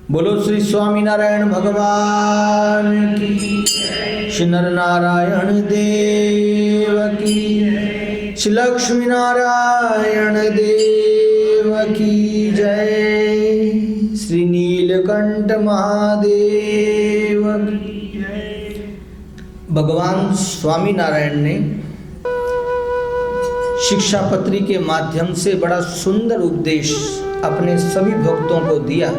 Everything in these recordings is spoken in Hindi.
बोलो श्री स्वामीनारायण भगवान की, श्री नर नारायण देव की, श्री लक्ष्मी नारायण देव की जय, श्री नीलकंठ महादेव की जय। भगवान स्वामीनारायण ने शिक्षापत्री के माध्यम से बड़ा सुंदर उपदेश अपने सभी भक्तों को दिया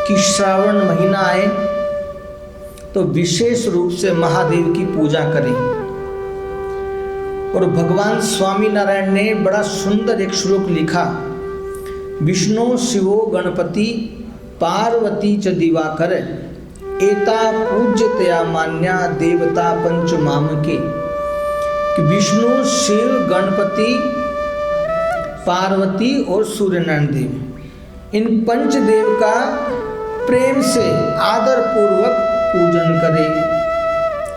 कि श्रावण महीना आए तो विशेष रूप से महादेव की पूजा करें। और भगवान स्वामीनारायण ने बड़ा सुंदर एक श्लोक लिखा, विष्णु शिवो गणपति पार्वती च दिवाकर एता पूज्यतया मान्या देवता पंच मामके। कि विष्णु शिव गणपति पार्वती और सूर्यनारायण देव, इन पंचदेव का प्रेम से आदर पूर्वक पूजन करें,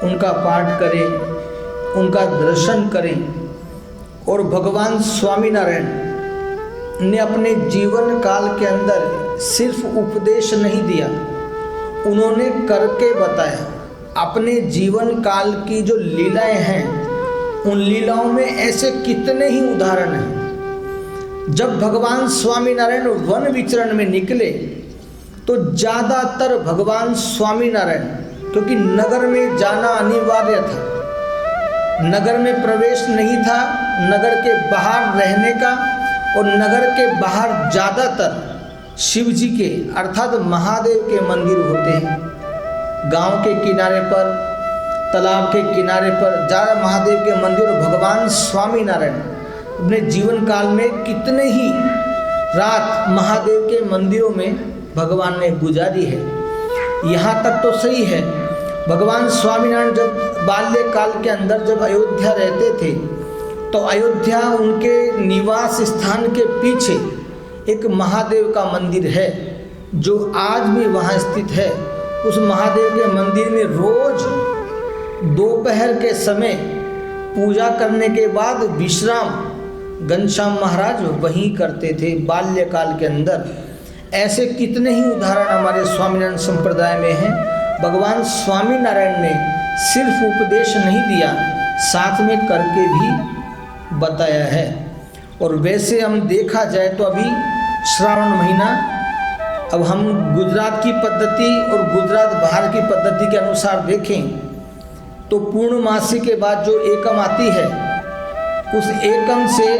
उनका पाठ करें, उनका दर्शन करें। और भगवान स्वामीनारायण ने अपने जीवन काल के अंदर सिर्फ उपदेश नहीं दिया, उन्होंने करके बताया। अपने जीवन काल की जो लीलाएं हैं, उन लीलाओं में ऐसे कितने ही उदाहरण हैं। जब भगवान स्वामीनारायण वन विचरण में निकले तो ज़्यादातर भगवान स्वामीनारायण, क्योंकि नगर में जाना अनिवार्य था, नगर में प्रवेश नहीं था, नगर के बाहर रहने का, और नगर के बाहर ज़्यादातर शिव जी के अर्थात महादेव के मंदिर होते हैं। गांव के किनारे पर, तालाब के किनारे पर ज़्यादा महादेव के मंदिर। और भगवान स्वामीनारायण अपने जीवन काल में कितने ही रात महादेव के मंदिरों में भगवान ने गुजारी है। यहाँ तक तो सही है, भगवान स्वामीनारायण जब बाल्यकाल के अंदर जब अयोध्या रहते थे तो अयोध्या उनके निवास स्थान के पीछे एक महादेव का मंदिर है जो आज भी वहाँ स्थित है। उस महादेव के मंदिर में रोज दोपहर के समय पूजा करने के बाद विश्राम घनश्याम महाराज वहीं करते थे बाल्यकाल के अंदर। ऐसे कितने ही उदाहरण हमारे स्वामीनारायण संप्रदाय में हैं। भगवान स्वामीनारायण ने सिर्फ उपदेश नहीं दिया, साथ में करके भी बताया है। और वैसे हम देखा जाए तो अभी श्रावण महीना, अब हम गुजरात की पद्धति और गुजरात बाहर की पद्धति के अनुसार देखें तो पूर्णमासी के बाद जो एकम आती है, उस एकम से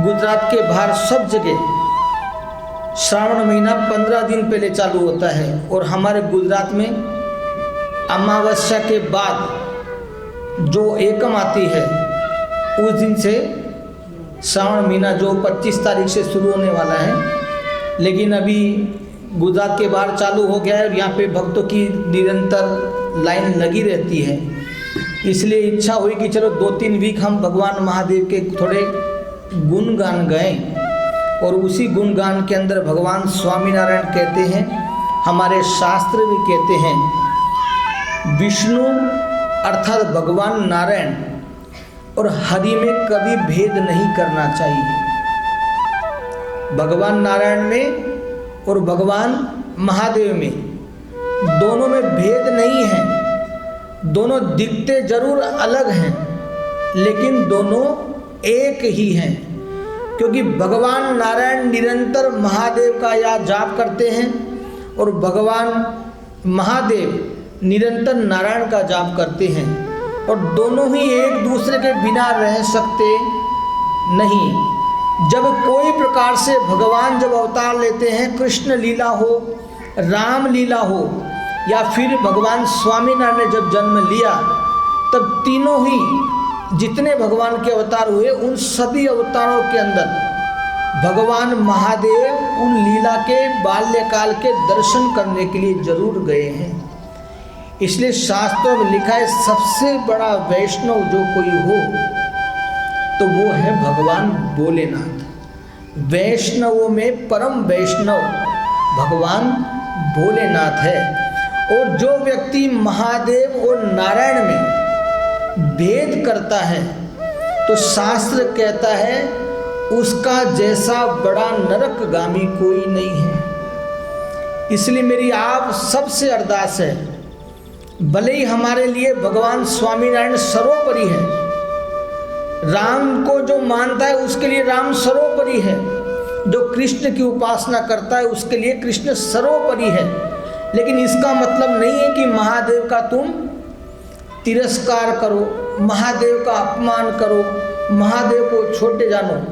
गुजरात के बाहर सब जगह श्रावण महीना 15 दिन पहले चालू होता है। और हमारे गुजरात में अमावस्या के बाद जो एकम आती है उस दिन से श्रावण महीना जो 25 तारीख से शुरू होने वाला है, लेकिन अभी गुजरात के बाहर चालू हो गया है। यहाँ पे भक्तों की निरंतर लाइन लगी रहती है, इसलिए इच्छा हुई कि चलो 2-3 वीक हम भगवान महादेव के थोड़े गुणगान गाएं। और उसी गुणगान के अंदर भगवान स्वामीनारायण कहते हैं, हमारे शास्त्र भी कहते हैं, विष्णु अर्थात भगवान नारायण और हरि में कभी भेद नहीं करना चाहिए। भगवान नारायण में और भगवान महादेव में दोनों में भेद नहीं है। दोनों दिखते जरूर अलग हैं, लेकिन दोनों एक ही हैं। क्योंकि भगवान नारायण निरंतर महादेव का या जाप करते हैं और भगवान महादेव निरंतर नारायण का जाप करते हैं, और दोनों ही एक दूसरे के बिना रह सकते नहीं। जब कोई प्रकार से भगवान जब अवतार लेते हैं, कृष्ण लीला हो, राम लीला हो, या फिर भगवान स्वामीनारायण ने जब जन्म लिया, तब तीनों ही जितने भगवान के अवतार हुए, उन सभी अवतारों के अंदर भगवान महादेव उन लीला के बाल्यकाल के दर्शन करने के लिए जरूर गए हैं। इसलिए शास्त्रों में लिखा है, सबसे बड़ा वैष्णव जो कोई हो तो वो है भगवान भोलेनाथ। वैष्णवों में परम वैष्णव भगवान भोलेनाथ है। और जो व्यक्ति महादेव और नारायण में भेद करता है तो शास्त्र कहता है उसका जैसा बड़ा नरकगामी कोई नहीं है। इसलिए मेरी आप सबसे अरदास है, भले ही हमारे लिए भगवान स्वामीनारायण सर्वोपरि है, राम को जो मानता है उसके लिए राम सर्वोपरि है, जो कृष्ण की उपासना करता है उसके लिए कृष्ण सर्वोपरि है। लेकिन इसका मतलब नहीं है कि महादेव का तुम तिरस्कार करो, महादेव का अपमान करो, महादेव को छोटे जानो।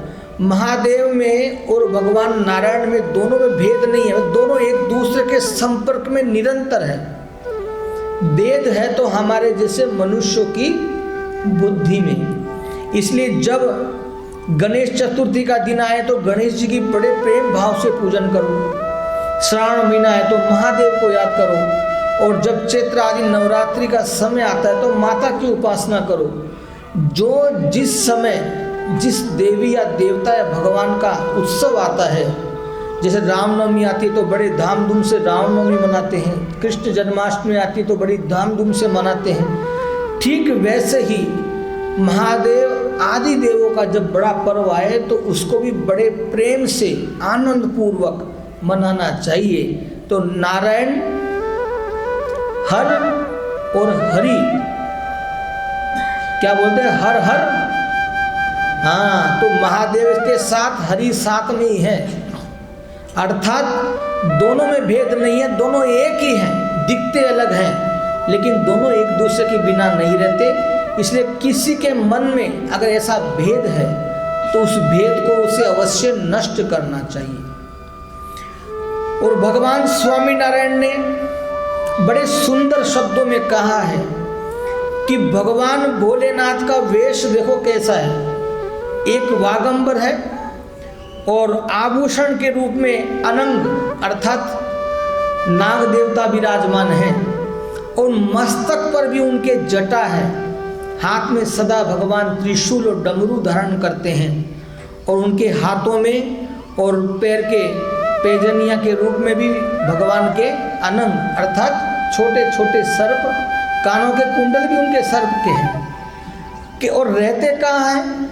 महादेव में और भगवान नारायण में दोनों में भेद नहीं है, दोनों एक दूसरे के संपर्क में निरंतर है। भेद है तो हमारे जैसे मनुष्यों की बुद्धि में। इसलिए जब गणेश चतुर्थी का दिन आए तो गणेश जी की बड़े प्रेम भाव से पूजन करो, श्रावण महीना है तो महादेव को याद करो, और जब चैत्र आदि नवरात्रि का समय आता है तो माता की उपासना करो। जो जिस समय जिस देवी या देवता या भगवान का उत्सव आता है, जैसे रामनवमी आती है तो बड़े धामधूम से रामनवमी मनाते हैं, कृष्ण जन्माष्टमी आती है तो बड़ी धामधूम से मनाते हैं, ठीक वैसे ही महादेव आदि देवों का जब बड़ा पर्व आए तो उसको भी बड़े प्रेम से आनंद पूर्वक मनाना चाहिए। तो नारायण, हर और हरि, क्या बोलते हैं, हर हर, हाँ, तो महादेव के साथ हरि साथ में ही है, अर्थात दोनों में भेद नहीं है, दोनों एक ही हैं, दिखते अलग हैं लेकिन दोनों एक दूसरे के बिना नहीं रहते। इसलिए किसी के मन में अगर ऐसा भेद है तो उस भेद को उसे अवश्य नष्ट करना चाहिए। और भगवान स्वामीनारायण ने बड़े सुंदर शब्दों में कहा है कि भगवान भोलेनाथ का वेश देखो कैसा है, एक वागंबर है और आभूषण के रूप में अनंग अर्थात नाग देवता विराजमान है, और मस्तक पर भी उनके जटा है, हाथ में सदा भगवान त्रिशूल और डमरू धारण करते हैं, और उनके हाथों में और पैर के पैजनिया के रूप में भी भगवान के अनंग अर्थात छोटे छोटे सर्प, कानों के कुंडल भी उनके सर्प के हैं कि, और रहते कहाँ हैं,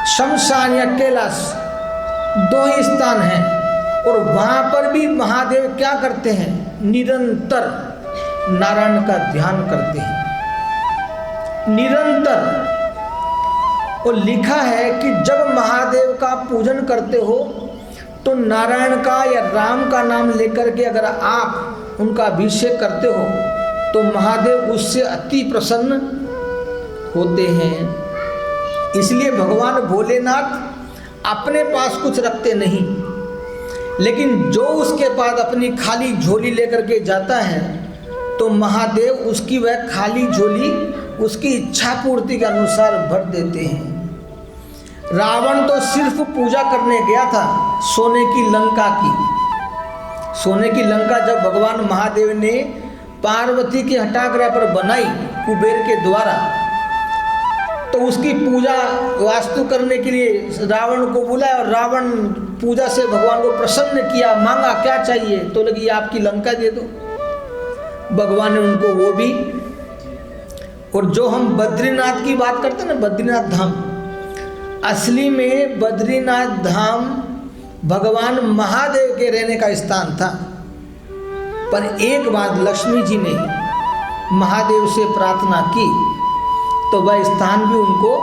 शमशान या कैलाश, दो ही स्थान हैं, और वहाँ पर भी महादेव क्या करते हैं, निरंतर नारायण का ध्यान करते हैं, निरंतर। और लिखा है कि जब महादेव का पूजन करते हो तो नारायण का या राम का नाम लेकर के अगर आप उनका अभिषेक करते हो तो महादेव उससे अति प्रसन्न होते हैं। इसलिए भगवान भोलेनाथ अपने पास कुछ रखते नहीं, लेकिन जो उसके पास अपनी खाली झोली लेकर के जाता है तो महादेव उसकी वह खाली झोली उसकी इच्छा पूर्ति के अनुसार भर देते हैं। रावण तो सिर्फ पूजा करने गया था सोने की लंका की। सोने की लंका जब भगवान महादेव ने पार्वती के हटाग्रह पर बनाई कुबेर के द्वारा, तो उसकी पूजा वास्तु करने के लिए रावण को बुलाया, और रावण पूजा से भगवान को प्रसन्न किया, मांगा क्या चाहिए, तो लगी आपकी लंका दे दो। भगवान ने उनको वो भी। और जो हम बद्रीनाथ की बात करते हैं ना, बद्रीनाथ धाम, असली में बद्रीनाथ धाम भगवान महादेव के रहने का स्थान था, पर एक बार लक्ष्मी जी ने महादेव से प्रार्थना की तो वह स्थान भी उनको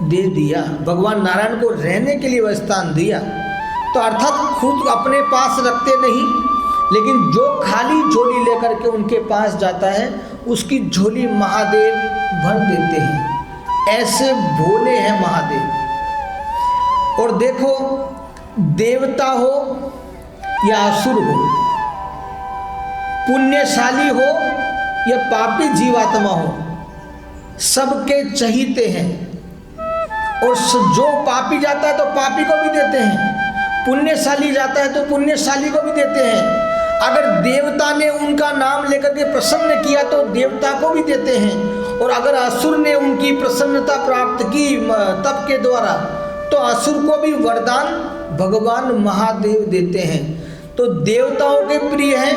दे दिया, भगवान नारायण को रहने के लिए वह स्थान दिया। तो अर्थात खुद अपने पास रखते नहीं, लेकिन जो खाली झोली लेकर के उनके पास जाता है उसकी झोली महादेव भर देते हैं। ऐसे भोले हैं महादेव। और देखो, देवता हो या असुर हो, पुण्यशाली हो या पापी जीवात्मा हो, सबके चहीते हैं। और जो पापी जाता है तो पापी को भी देते हैं, पुण्यशाली जाता है तो पुण्यशाली को भी देते हैं। अगर देवता ने उनका नाम लेकर के प्रसन्न किया तो देवता को भी देते हैं, और अगर असुर ने उनकी प्रसन्नता प्राप्त की तप के द्वारा तो असुर को भी वरदान भगवान महादेव देते हैं। तो देवताओं के प्रिय हैं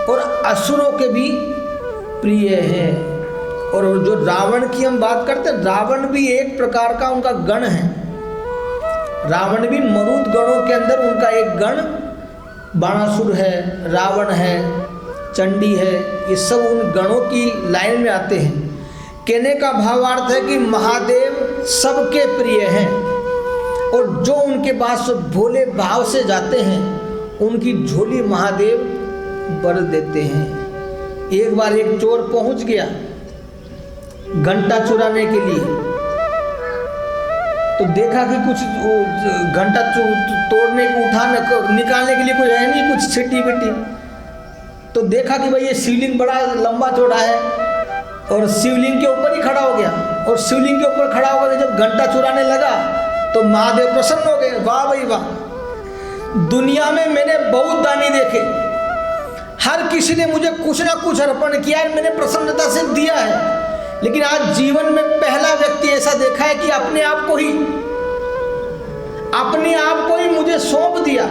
और असुरों के भी प्रिय हैं। और जो रावण की हम बात करते हैं, रावण भी एक प्रकार का उनका गण है। रावण भी मरुद गणों के अंदर उनका गण, बाणासुर है, रावण है, चंडी है, ये सब उन गणों की लाइन में आते हैं। कहने का भावार्थ है कि महादेव सबके प्रिय हैं और जो उनके पास भोले भाव से जाते हैं उनकी झोली महादेव भर देते हैं। एक बार एक चोर पहुंच गया घंटा चुराने के लिए, तो देखा कि कुछ घंटा तोड़ने उठाने निकालने के लिए कोई है नहीं, कुछ छिटी बिटी। तो देखा कि भाई ये शिवलिंग बड़ा लंबा चौड़ा है और शिवलिंग के ऊपर ही खड़ा हो गया। और शिवलिंग के ऊपर खड़ा होकर जब घंटा चुराने लगा तो महादेव प्रसन्न हो गए। वाह भाई वाह, दुनिया में मैंने बहुत दानी देखे, हर किसी ने मुझे कुछ ना कुछ अर्पण किया है, मैंने प्रसन्नता से दिया है, लेकिन आज जीवन में पहला व्यक्ति ऐसा देखा है कि अपने आप को ही मुझे सौंप दिया।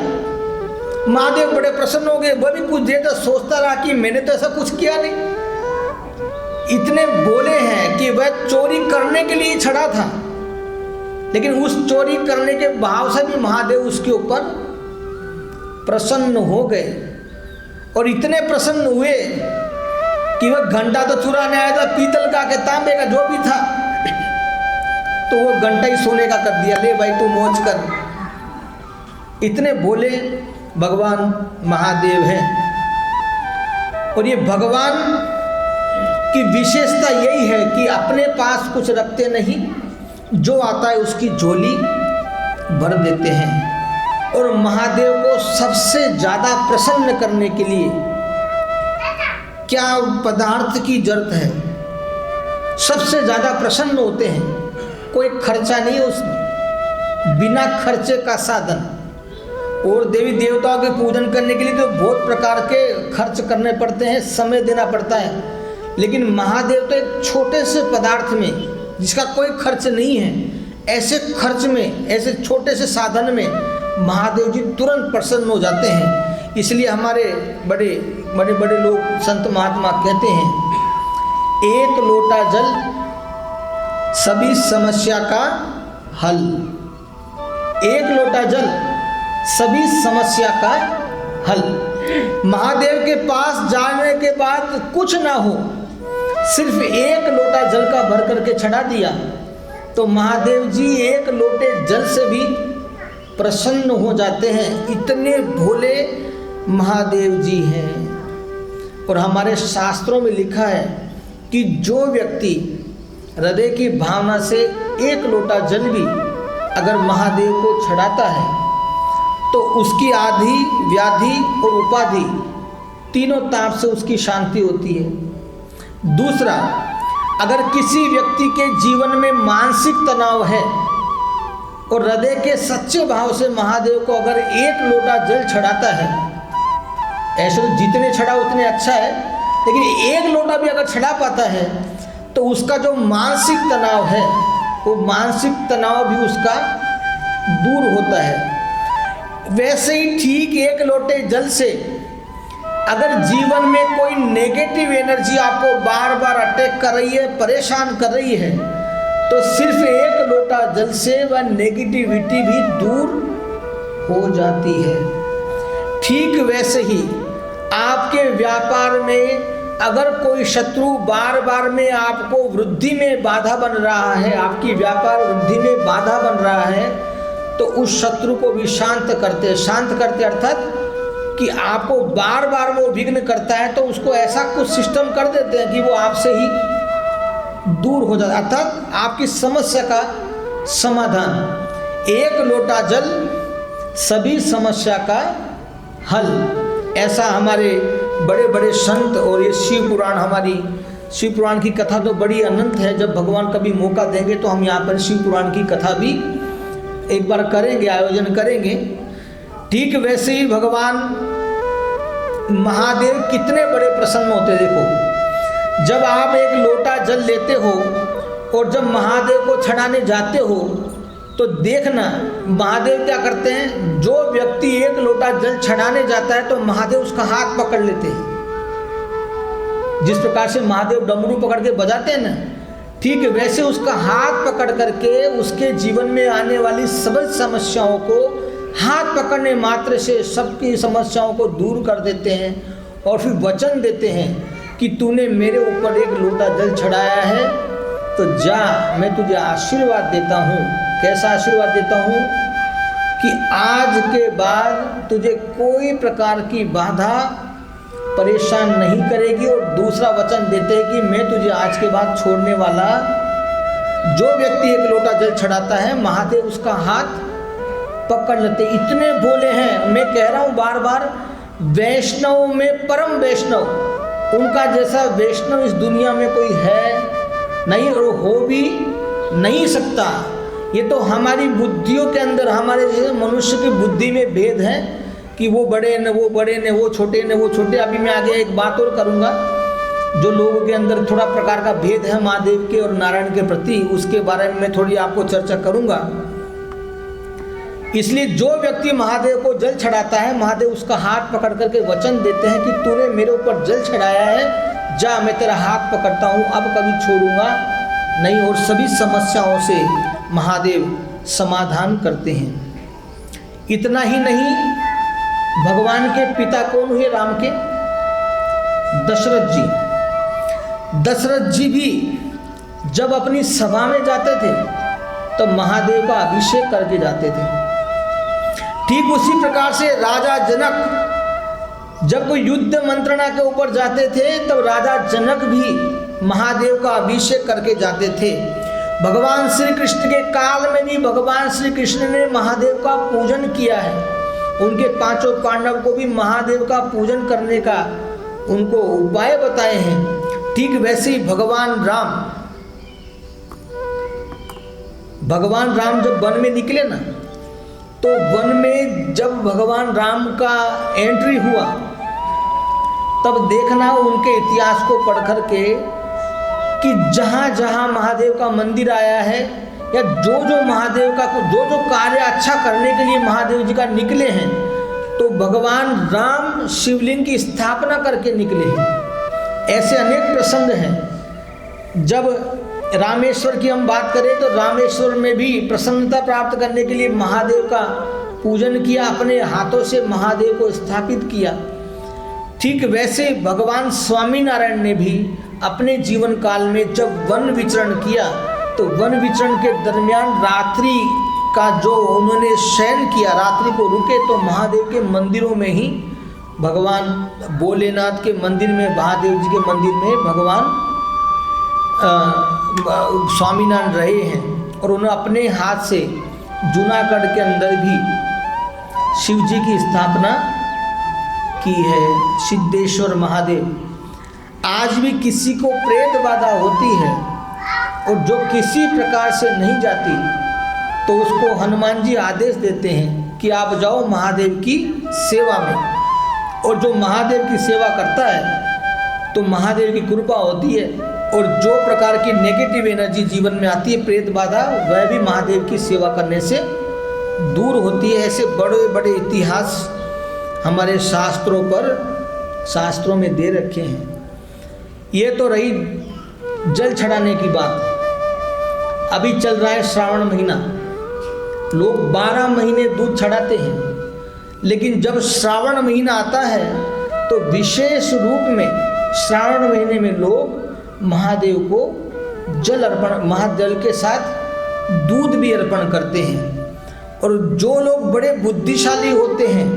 महादेव बड़े प्रसन्न हो गए। वह भी कुछ देर तक सोचता रहा कि मैंने तो ऐसा कुछ किया नहीं। इतने बोले हैं कि वह चोरी करने के लिए छड़ा था, लेकिन उस चोरी करने के भाव से भी महादेव उसके ऊपर प्रसन्न हो गए। और इतने प्रसन्न हुए कि वह घंटा तो चुराने आया था, पीतल का के तांबे का जो भी था, तो वो घंटा ही सोने का कर दिया। ले भाई तू मौज कर। इतने बोले भगवान महादेव हैं। और ये भगवान की विशेषता यही है कि अपने पास कुछ रखते नहीं, जो आता है उसकी झोली भर देते हैं। और महादेव को सबसे ज़्यादा प्रसन्न करने के लिए क्या पदार्थ की जरूरत है? सबसे ज़्यादा प्रसन्न होते हैं, कोई खर्चा नहीं है उसमें, बिना खर्चे का साधन। और देवी देवताओं के पूजन करने के लिए तो बहुत प्रकार के खर्च करने पड़ते हैं, समय देना पड़ता है, लेकिन महादेव तो एक छोटे से पदार्थ में जिसका कोई खर्च नहीं है, ऐसे खर्च में, ऐसे छोटे से साधन में महादेव जी तुरंत प्रसन्न हो जाते हैं। इसलिए हमारे बड़े बड़े बड़े लोग संत महात्मा कहते हैं, एक लोटा जल सभी समस्या का हल। एक लोटा जल सभी समस्या का हल। महादेव के पास जाने के बाद कुछ ना हो, सिर्फ एक लोटा जल का भर करके चढ़ा दिया तो महादेव जी एक लोटे जल से भी प्रसन्न हो जाते हैं। इतने भोले महादेव जी हैं। और हमारे शास्त्रों में लिखा है कि जो व्यक्ति हृदय की भावना से एक लोटा जल भी अगर महादेव को चढ़ाता है तो उसकी आधि, व्याधि और उपाधि तीनों ताप से उसकी शांति होती है। दूसरा, अगर किसी व्यक्ति के जीवन में मानसिक तनाव है और हृदय के सच्चे भाव से महादेव को अगर एक लोटा जल चढ़ाता है, ऐसे तो जितने चढ़ा उतने अच्छा है, लेकिन एक लोटा भी अगर चढ़ा पाता है तो उसका जो मानसिक तनाव है वो मानसिक तनाव भी उसका दूर होता है। वैसे ही ठीक एक लोटे जल से अगर जीवन में कोई नेगेटिव एनर्जी आपको बार बार अटैक कर रही है, परेशान कर रही है, तो सिर्फ एक लोटा जल से वह नेगेटिविटी भी दूर हो जाती है। ठीक वैसे ही आपके व्यापार में अगर कोई शत्रु बार बार में आपको वृद्धि में बाधा बन रहा है, आपकी व्यापार वृद्धि में बाधा बन रहा है, तो उस शत्रु को भी शांत करते अर्थात कि आपको बार बार वो विघ्न करता है तो उसको ऐसा कुछ सिस्टम कर देते हैं कि वो आपसे ही दूर हो जाता है, अर्थात आपकी समस्या का समाधान। एक लोटा जल सभी समस्या का हल, ऐसा हमारे बड़े बड़े संत। और ये शिव पुराण, हमारी शिव पुराण की कथा तो बड़ी अनंत है। जब भगवान कभी मौका देंगे तो हम यहाँ पर शिव पुराण की कथा भी एक बार करेंगे, आयोजन करेंगे। ठीक वैसे ही भगवान महादेव कितने बड़े प्रसन्न होते। देखो, जब आप एक लोटा जल लेते हो और जब महादेव को चढ़ाने जाते हो तो देखना महादेव क्या करते हैं। जो व्यक्ति एक लोटा जल चढ़ाने जाता है तो महादेव उसका हाथ पकड़ लेते हैं। जिस प्रकार से महादेव डमरू पकड़ के बजाते हैं ना, ठीक वैसे उसका हाथ पकड़ करके उसके जीवन में आने वाली सभी समस्याओं को हाथ पकड़ने मात्र से सबकी समस्याओं को दूर कर देते हैं और फिर वचन देते हैं कि तूने मेरे ऊपर एक लोटा जल चढ़ाया है तो जा, मैं तुझे आशीर्वाद देता हूँ। कैसा आशीर्वाद देता हूँ कि आज के बाद तुझे कोई प्रकार की बाधा परेशान नहीं करेगी। और दूसरा वचन देते हैं कि मैं तुझे आज के बाद छोड़ने वाला। जो व्यक्ति एक लोटा जल चढ़ाता है महादेव उसका हाथ पकड़ लेते। इतने बोले हैं, मैं कह रहा हूँ बार बार, वैष्णव में परम वैष्णव, उनका जैसा वैष्णव इस दुनिया में कोई है नहीं और हो भी नहीं सकता। ये तो हमारी बुद्धियों के अंदर, हमारे जैसे मनुष्य की बुद्धि में भेद है कि वो बड़े न वो बड़े न वो छोटे न वो छोटे। अभी मैं आगे एक बात और करूँगा, जो लोगों के अंदर थोड़ा प्रकार का भेद है महादेव के और नारायण के प्रति, उसके बारे में मैं थोड़ी आपको चर्चा करूँगा। इसलिए जो व्यक्ति महादेव को जल चढ़ाता है, महादेव उसका हाथ पकड़ करके वचन देते हैं कि तूने मेरे ऊपर जल चढ़ाया है, जा मैं तेरा हाथ पकड़ता हूँ, अब कभी छोड़ूंगा नहीं। और सभी समस्याओं से महादेव समाधान करते हैं। इतना ही नहीं, भगवान के पिता कौन हुए राम के? दशरथ जी। दशरथ जी भी जब अपनी सभा में जाते थे तो महादेव का अभिषेक करके जाते थे। ठीक उसी प्रकार से राजा जनक जब कोई युद्ध मंत्रणा के ऊपर जाते थे तब राजा जनक भी महादेव का अभिषेक करके जाते थे। भगवान श्री कृष्ण के काल में भी भगवान श्री कृष्ण ने महादेव का पूजन किया है। उनके पांचों पांडव को भी महादेव का पूजन करने का उनको उपाय बताए हैं। ठीक वैसे ही भगवान राम जब वन में निकले ना, तो वन में जब भगवान राम का एंट्री हुआ तब देखना उनके इतिहास को पढ़ कर के कि जहाँ जहाँ महादेव का मंदिर आया है या जो महादेव का जो कार्य अच्छा करने के लिए महादेव जी का निकले हैं, तो भगवान राम शिवलिंग की स्थापना करके निकले हैं। ऐसे अनेक प्रसंग हैं। जब रामेश्वर की हम बात करें तो रामेश्वर में भी प्रसन्नता प्राप्त करने के लिए महादेव का पूजन किया, अपने हाथों से महादेव को स्थापित किया। ठीक वैसे भगवान स्वामीनारायण ने भी अपने जीवन काल में जब वन विचरण किया तो वन विचरण के दरमियान रात्रि का जो उन्होंने शयन किया, रात्रि को रुके, तो महादेव के मंदिरों में ही भगवान भोलेनाथ के मंदिर में, महादेव जी के मंदिर में भगवान स्वामीनारायण रहे हैं। और उन्होंने अपने हाथ से जूनागढ़ के अंदर भी शिव जी की स्थापना की है, सिद्धेश्वर महादेव। आज भी किसी को प्रेत बाधा होती है और जो किसी प्रकार से नहीं जाती तो उसको हनुमान जी आदेश देते हैं कि आप जाओ महादेव की सेवा में। और जो महादेव की सेवा करता है तो महादेव की कृपा होती है और जो प्रकार की नेगेटिव एनर्जी जीवन में आती है, प्रेत बाधा, वह भी महादेव की सेवा करने से दूर होती है। ऐसे बड़े बड़े इतिहास हमारे शास्त्रों में दे रखे हैं। ये तो रही जल चढ़ाने की बात। अभी चल रहा है श्रावण महीना, लोग 12 महीने दूध चढ़ाते हैं, लेकिन जब श्रावण महीना आता है तो विशेष रूप में श्रावण महीने में लोग महादेव को जल अर्पण, महाजल के साथ दूध भी अर्पण करते हैं। और जो लोग बड़े बुद्धिशाली होते हैं,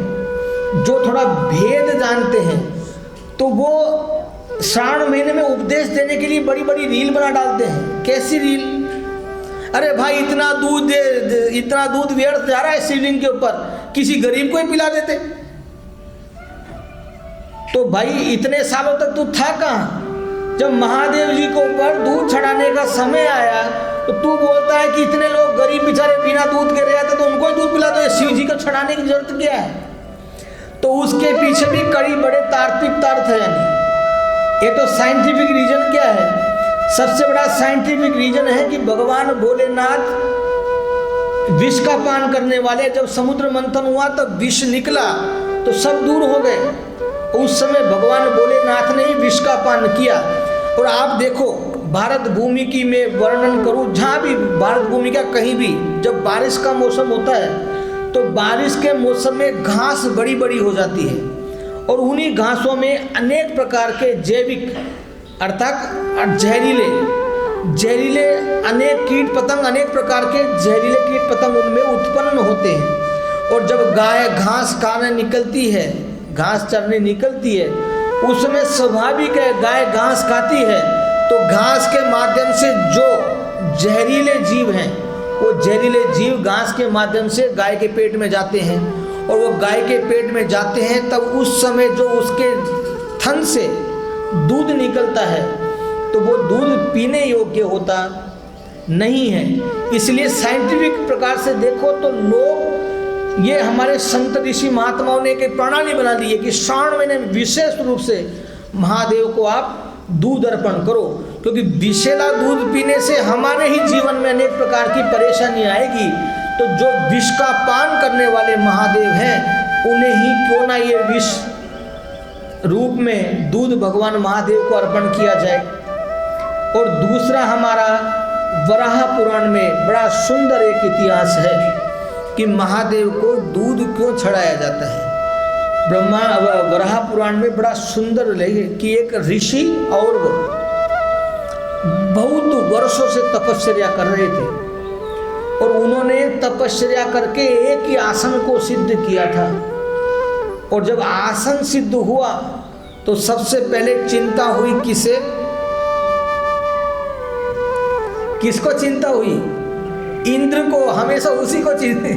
जो थोड़ा भेद जानते हैं, तो वो श्रावण महीने में उपदेश देने के लिए बड़ी बड़ी रील बना डालते हैं। कैसी रील? अरे भाई इतना दूध व्यर्थ जा रहा है शिवलिंग के ऊपर, किसी गरीब को ही पिला देते। तो भाई इतने सालों तक तू था कहाँ? जब महादेव जी को ऊपर दूध चढ़ाने का समय आया तो तू बोलता है कि इतने लोग गरीब बेचारे बिना दूध के रहे थे तो उनको ही दूध पिला दो, शिव जी को चढ़ाने की जरूरत क्या है? तो उसके पीछे भी कई बड़े तार्किक तर्क है। यानी ये तो साइंटिफिक रीजन क्या है? सबसे बड़ा साइंटिफिक रीजन है कि भगवान भोलेनाथ विष का पान करने वाले, जब समुद्र मंथन हुआ तब विष निकला तो सब दूर हो गए। उस समय भगवान भोलेनाथ ने विष का पान किया। और आप देखो भारत भूमि की मैं वर्णन करूं, जहाँ भी भारत भूमि का कहीं भी जब बारिश का मौसम होता है तो बारिश के मौसम में घास बड़ी बड़ी हो जाती है और उन्हीं घासों में अनेक प्रकार के जैविक अर्थात जहरीले अनेक कीट पतंग, अनेक प्रकार के जहरीले कीट पतंग उनमें उत्पन्न होते हैं। और जब गाय घास खाने निकलती है, घास चरने निकलती है, उस समय स्वाभाविक है गाय घास खाती है तो घास के माध्यम से जो जहरीले जीव हैं वो जहरीले जीव घास के माध्यम से गाय के पेट में जाते हैं और वो गाय के पेट में जाते हैं तब उस समय जो उसके थन से दूध निकलता है तो वो दूध पीने योग्य होता नहीं है। इसलिए साइंटिफिक प्रकार से देखो तो लोग, ये हमारे संत ऋषि महात्माओं ने एक प्रणाली बना दी है कि श्रावण महीने में विशेष रूप से महादेव को आप दूध अर्पण करो, क्योंकि विषैला दूध पीने से हमारे ही जीवन में अनेक प्रकार की परेशानी आएगी। तो जो विष का पान करने वाले महादेव हैं उन्हें ही क्यों ना ये विष रूप में दूध भगवान महादेव को अर्पण किया जाए। और दूसरा हमारा वराह पुराण में बड़ा सुंदर एक इतिहास है कि महादेव को दूध क्यों चढ़ाया जाता है। वराह पुराण में बड़ा सुंदर लगे कि एक ऋषि और बहुत वर्षों से तपस्या कर रहे थे और उन्होंने तपस्या करके एक ही आसन को सिद्ध किया था। और जब आसन सिद्ध हुआ तो सबसे पहले चिंता हुई किसको चिंता हुई? इंद्र को, हमेशा उसी को चिंता।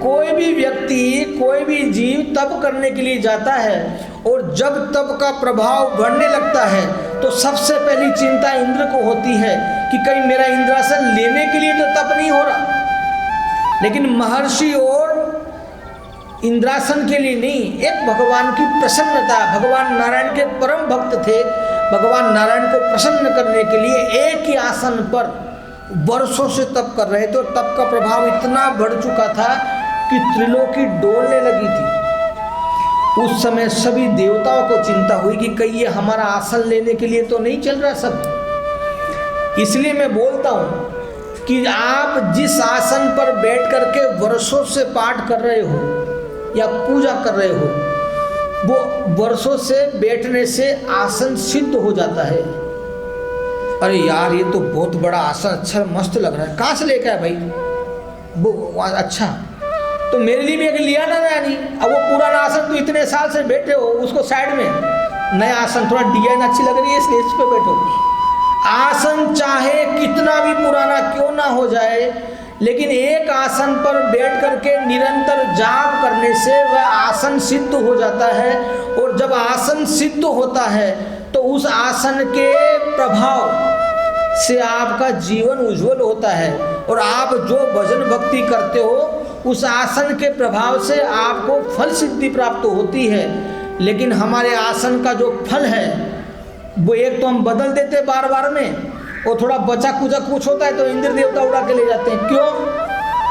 कोई भी व्यक्ति, कोई भी जीव तप करने के लिए जाता है और जब तप का प्रभाव बढ़ने लगता है तो सबसे पहली चिंता इंद्र को होती है कि कहीं मेरा इंद्रासन लेने के लिए तो तप नहीं हो रहा। लेकिन महर्षि और इंद्रासन के लिए नहीं, एक भगवान की प्रसन्नता, भगवान नारायण के परम भक्त थे, भगवान नारायण को प्रसन्न करने के लिए एक ही आसन पर वर्षों से तप कर रहे थे। तप का प्रभाव इतना बढ़ चुका था कि त्रिलोकी डोलने लगी थी। उस समय सभी देवताओं को चिंता हुई कि कहीं ये हमारा आसन लेने के लिए तो नहीं चल रहा सब। इसलिए मैं बोलता हूँ कि आप जिस आसन पर बैठ करके वर्षों से पाठ कर रहे हो या पूजा कर रहे हो, वो वर्षों से बैठने से आसन सिद्ध हो जाता है। अरे यार ये तो बहुत बड़ा आसन, अच्छा मस्त लग रहा है, कहाँ से लेकर आया भाई? वो अच्छा, तो मेरे लिए भी एक लिया ना रानी। अब वो पुराना आसन तो इतने साल से बैठे हो, उसको साइड में, नया आसन थोड़ा डिजाइन अच्छी लग रही है इसलिए इस पे बैठो। आसन चाहे कितना भी पुराना क्यों ना हो जाए, लेकिन एक आसन पर बैठ करके निरंतर जाप करने से वह आसन सिद्ध हो जाता है। और जब आसन सिद्ध होता है तो उस आसन के प्रभाव से आपका जीवन उज्जवल होता है और आप जो भजन भक्ति करते हो उस आसन के प्रभाव से आपको फल सिद्धि प्राप्त होती है। लेकिन हमारे आसन का जो फल है वो एक तो हम बदल देते बार बार में, और थोड़ा बचा कुचा कुछ होता है तो इंद्र देवता उड़ा के ले जाते हैं। क्यों?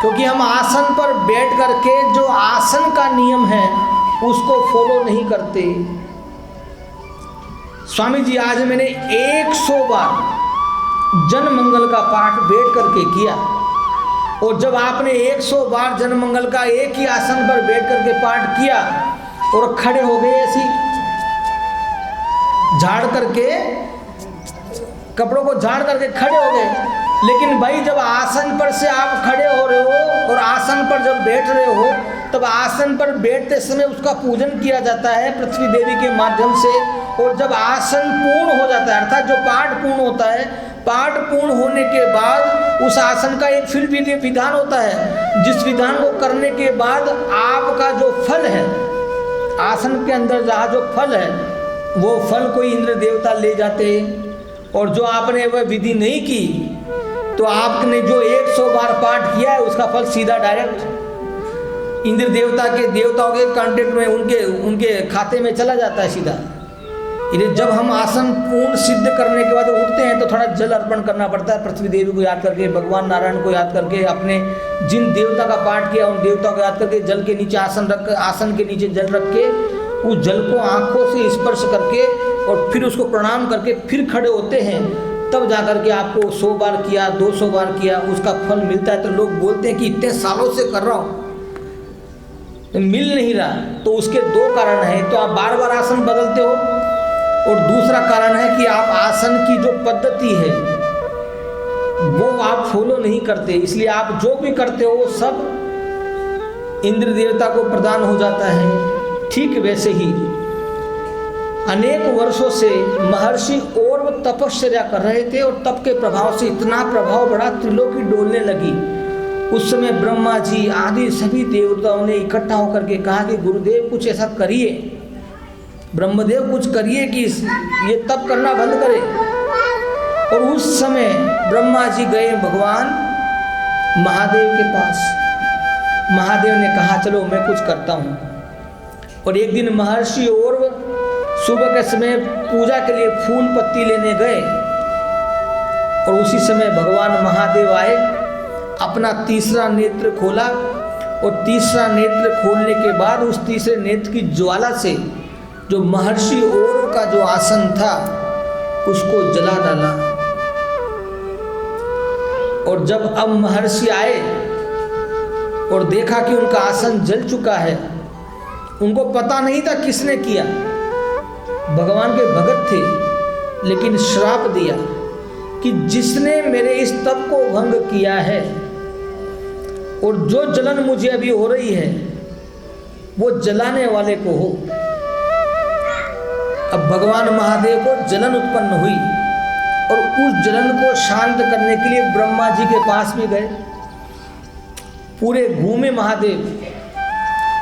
क्योंकि हम आसन पर बैठ करके जो आसन का नियम है उसको फॉलो नहीं करते। स्वामी जी, आज मैंने 100 बार जन मंगल का पाठ बैठ करके किया, और जब आपने 100 बार जन मंगल का एक ही आसन पर बैठ करके पाठ किया और खड़े हो गए ऐसी झाड़ करके, कपड़ों को झाड़ करके खड़े हो गए, लेकिन भाई जब आसन पर से आप खड़े हो रहे हो और आसन पर जब बैठ रहे हो तब आसन पर बैठते समय उसका पूजन किया जाता है पृथ्वी देवी के माध्यम से। और जब आसन पूर्ण हो जाता है, अर्थात जो पाठ पूर्ण होता है, पाठ पूर्ण होने के बाद उस आसन का एक फिर विधान होता है, जिस विधान को करने के बाद आपका जो फल है, आसन के अंदर जहाँ जो फल है वो फल कोई इंद्र देवता ले जाते हैं। और जो आपने वह विधि नहीं की तो आपने जो 100 बार पाठ किया है उसका फल सीधा डायरेक्ट इंद्र देवता के देवताओं के कांटेक्ट में उनके खाते में चला जाता है सीधा। इसलिए जब हम आसन पूर्ण सिद्ध करने के बाद उठते हैं तो थोड़ा जल अर्पण करना पड़ता है पृथ्वी देवी को याद करके, भगवान नारायण को याद करके, अपने जिन देवता का पाठ किया उन देवताओं को याद करके जल के नीचे आसन के नीचे जल रख के उस जल को आंखों से स्पर्श करके और फिर उसको प्रणाम करके फिर खड़े होते हैं। तब जाकर के आपको 100 बार किया, 200 बार किया, उसका फल मिलता है। तो लोग बोलते हैं कि इतने सालों से कर रहा हूँ, मिल नहीं रहा, तो उसके दो कारण हैं। तो आप बार बार आसन बदलते हो, और दूसरा कारण है कि आप आसन की जो पद्धति है वो आप फॉलो नहीं करते, इसलिए आप जो भी करते हो वो सब इंद्र देवता को प्रदान हो जाता है। ठीक वैसे ही अनेक वर्षों से महर्षि और तपश्चर्या कर रहे थे, और तप के प्रभाव से इतना प्रभाव बढ़ा, त्रिलोकी डोलने लगी। उस समय ब्रह्मा जी आदि सभी देवताओं ने इकट्ठा होकर के कहा कि गुरुदेव कुछ ऐसा करिए, ब्रह्मदेव कुछ करिए कि ये तप करना बंद करे। और उस समय ब्रह्मा जी गए भगवान महादेव के पास। महादेव ने कहा चलो मैं कुछ करता हूँ। और एक दिन महर्षि और सुबह के समय पूजा के लिए फूल पत्ती लेने गए, और उसी समय भगवान महादेव आए, अपना तीसरा नेत्र खोला, और तीसरा नेत्र खोलने के बाद उस तीसरे नेत्र की ज्वाला से जो महर्षि और का जो आसन था उसको जला डाला। और जब अब महर्षि आए और देखा कि उनका आसन जल चुका है, उनको पता नहीं था किसने किया, भगवान के भगत थे, लेकिन श्राप दिया कि जिसने मेरे इस तप को भंग किया है और जो जलन मुझे अभी हो रही है वो जलाने वाले को हो। अब भगवान महादेव को जलन उत्पन्न हुई, और उस जलन को शांत करने के लिए ब्रह्मा जी के पास भी गए। पूरे घूमे महादेव,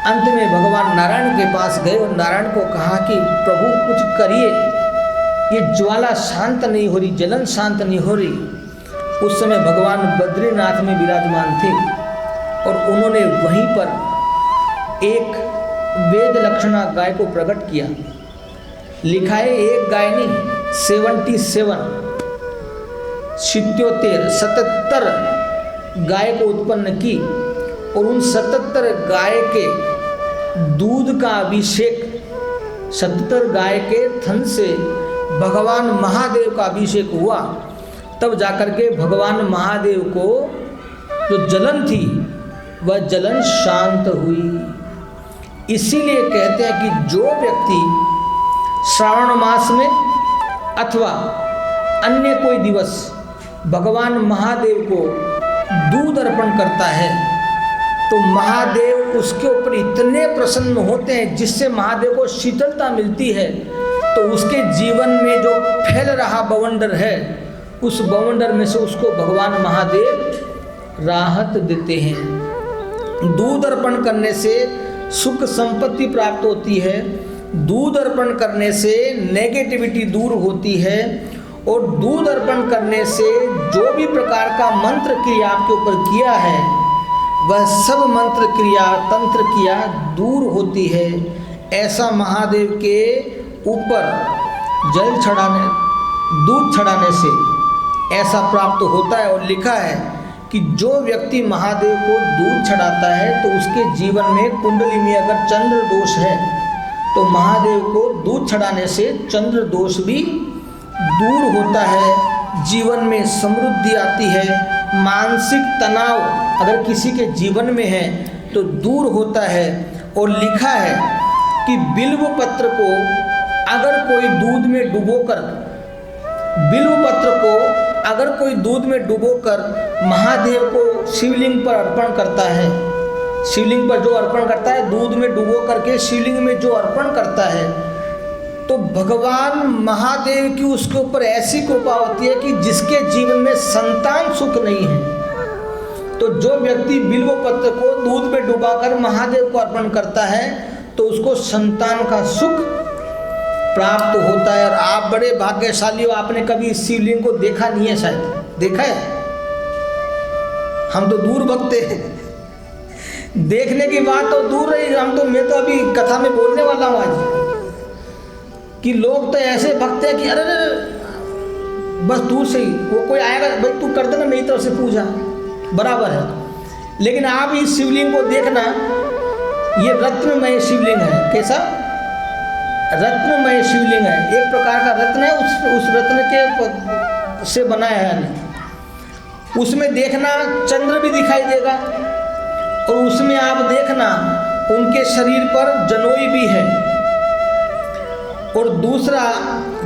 अंत में भगवान नारायण के पास गए और नारायण को कहा कि प्रभु कुछ करिए, ये ज्वाला शांत नहीं हो रही, जलन शांत नहीं हो रही। उस समय भगवान बद्रीनाथ में विराजमान थे, और उन्होंने वहीं पर एक वेद लक्षणा गाय को प्रकट किया। लिखा है एक गाय नहीं, 77 गाय को उत्पन्न की, और उन 77 गाय के दूध का अभिषेक, 77 गाय के थन से भगवान महादेव का अभिषेक हुआ। तब जाकर के भगवान महादेव को जो जलन थी वह जलन शांत हुई। इसीलिए कहते हैं कि जो व्यक्ति श्रावण मास में अथवा अन्य कोई दिवस भगवान महादेव को दूध अर्पण करता है, तो महादेव उसके ऊपर इतने प्रसन्न होते हैं, जिससे महादेव को शीतलता मिलती है। तो उसके जीवन में जो फैल रहा बवंडर है, उस बवंडर में से उसको भगवान महादेव राहत देते हैं। दूध अर्पण करने से सुख संपत्ति प्राप्त होती है, दूध अर्पण करने से नेगेटिविटी दूर होती है, और दूध अर्पण करने से जो भी प्रकार का मंत्र क्रिया आपके ऊपर किया है वह सब मंत्र क्रिया तंत्र क्रिया दूर होती है। ऐसा महादेव के ऊपर जल चढ़ाने, दूध चढ़ाने से ऐसा प्राप्त होता है। और लिखा है कि जो व्यक्ति महादेव को दूध चढ़ाता है तो उसके जीवन में कुंडली में अगर चंद्र दोष है तो महादेव को दूध चढ़ाने से चंद्र दोष भी दूर होता है, जीवन में समृद्धि आती है, मानसिक तनाव अगर किसी के जीवन में है तो दूर होता है। और लिखा है कि बिल्व पत्र को अगर कोई दूध में डुबोकर, बिल्व पत्र को अगर कोई दूध में डुबोकर महादेव को शिवलिंग पर अर्पण करता है, शिवलिंग पर जो अर्पण करता है, दूध में डुबो करके शिवलिंग में जो अर्पण करता है, तो भगवान महादेव की उसके ऊपर ऐसी कृपा होती है कि जिसके जीवन में संतान सुख नहीं है। तो जो व्यक्ति बिल्व पत्र को दूध में डुबाकर महादेव को अर्पण करता है तो उसको संतान का सुख प्राप्त होता है। और आप बड़े भाग्यशाली हो, आपने कभी शिवलिंग को देखा नहीं है, शायद देखा है, हम तो दूर भगते हैं। देखने की बात तो दूर रही, मैं तो अभी कथा में बोलने वाला हूँ आज कि लोग तो ऐसे भगते हैं कि अरे बस दूर से ही वो कोई आएगा, भाई तू कर देना मेरी तरफ से पूजा, बराबर है। लेकिन आप इस शिवलिंग को देखना, ये रत्नमय शिवलिंग है। कैसा? रत्नमय शिवलिंग है, एक प्रकार का रत्न है, उस रत्न के से बनाया है। उसमें देखना चंद्र भी दिखाई देगा, और उसमें आप देखना उनके शरीर पर जनोई भी है। और दूसरा,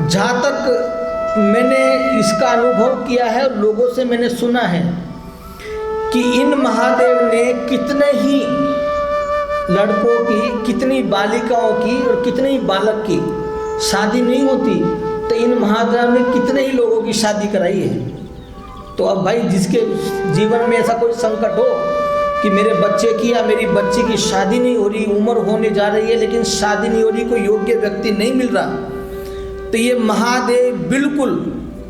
जहाँ तक मैंने इसका अनुभव किया है, लोगों से मैंने सुना है कि इन महादेव ने कितने ही लड़कों की, कितनी बालिकाओं की और कितने ही बालक की शादी नहीं होती, तो इन महादेव ने कितने ही लोगों की शादी कराई है। तो अब भाई जिसके जीवन में ऐसा कोई संकट हो कि मेरे बच्चे की या मेरी बच्ची की शादी नहीं हो रही, उम्र होने जा रही है लेकिन शादी नहीं हो रही, कोई योग्य व्यक्ति नहीं मिल रहा, तो ये महादेव बिल्कुल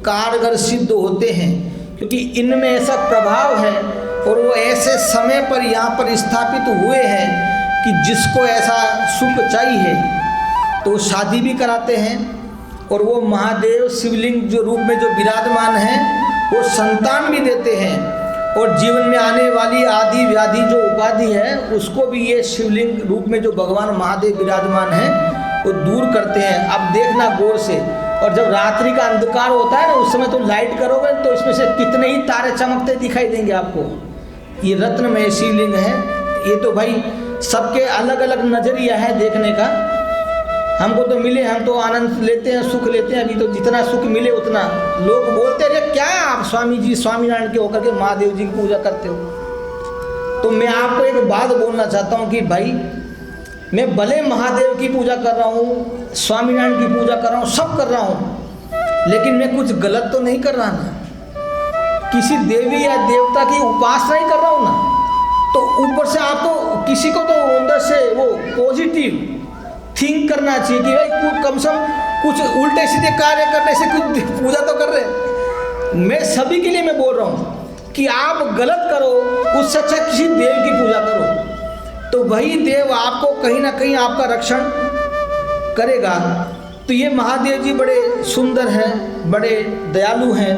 कारगर सिद्ध होते हैं, क्योंकि इनमें ऐसा प्रभाव है और वो ऐसे समय पर यहाँ पर स्थापित हुए हैं कि जिसको ऐसा सुख चाहिए तो वो शादी भी कराते हैं। और वो महादेव शिवलिंग जो रूप में जो विराजमान हैं वो संतान भी देते हैं, और जीवन में आने वाली आदि व्याधि जो उपाधि है उसको भी ये शिवलिंग रूप में जो भगवान महादेव विराजमान हैं वो दूर करते हैं। अब देखना गौर से, और जब रात्रि का अंधकार होता है ना, उस समय तो लाइट करोगे तो इसमें से कितने ही तारे चमकते दिखाई देंगे आपको। ये रत्नमय शिवलिंग है। ये तो भाई सबके अलग अलग नजरिया है देखने का। हमको तो मिले, हम तो आनंद लेते हैं, सुख लेते हैं। अभी तो जितना सुख मिले उतना लोग बोलते हैं क्या आप स्वामी जी स्वामीनारायण के होकर के महादेव जी की पूजा करते हो। तो मैं आपको एक बात बोलना चाहता हूँ कि भाई मैं भले महादेव की पूजा कर रहा हूँ, स्वामीनारायण की पूजा कर रहा हूँ, सब कर रहा हूँ, लेकिन मैं कुछ गलत तो नहीं कर रहा ना, किसी देवी या देवता की उपासना ही कर रहा हूँ ना। तो ऊपर से आपको किसी को तो अंदर से वो पॉजिटिव थिंक करना चाहिए कि भाई कम से कम कुछ उल्टे सीधे कार्य करने से कुछ पूजा तो कर रहे। मैं सभी के लिए मैं बोल रहा हूँ कि आप गलत करो, उससे अच्छा किसी देव की पूजा करो, तो वही देव आपको कहीं ना कहीं आपका रक्षण करेगा। तो ये महादेव जी बड़े सुंदर हैं, बड़े दयालु हैं।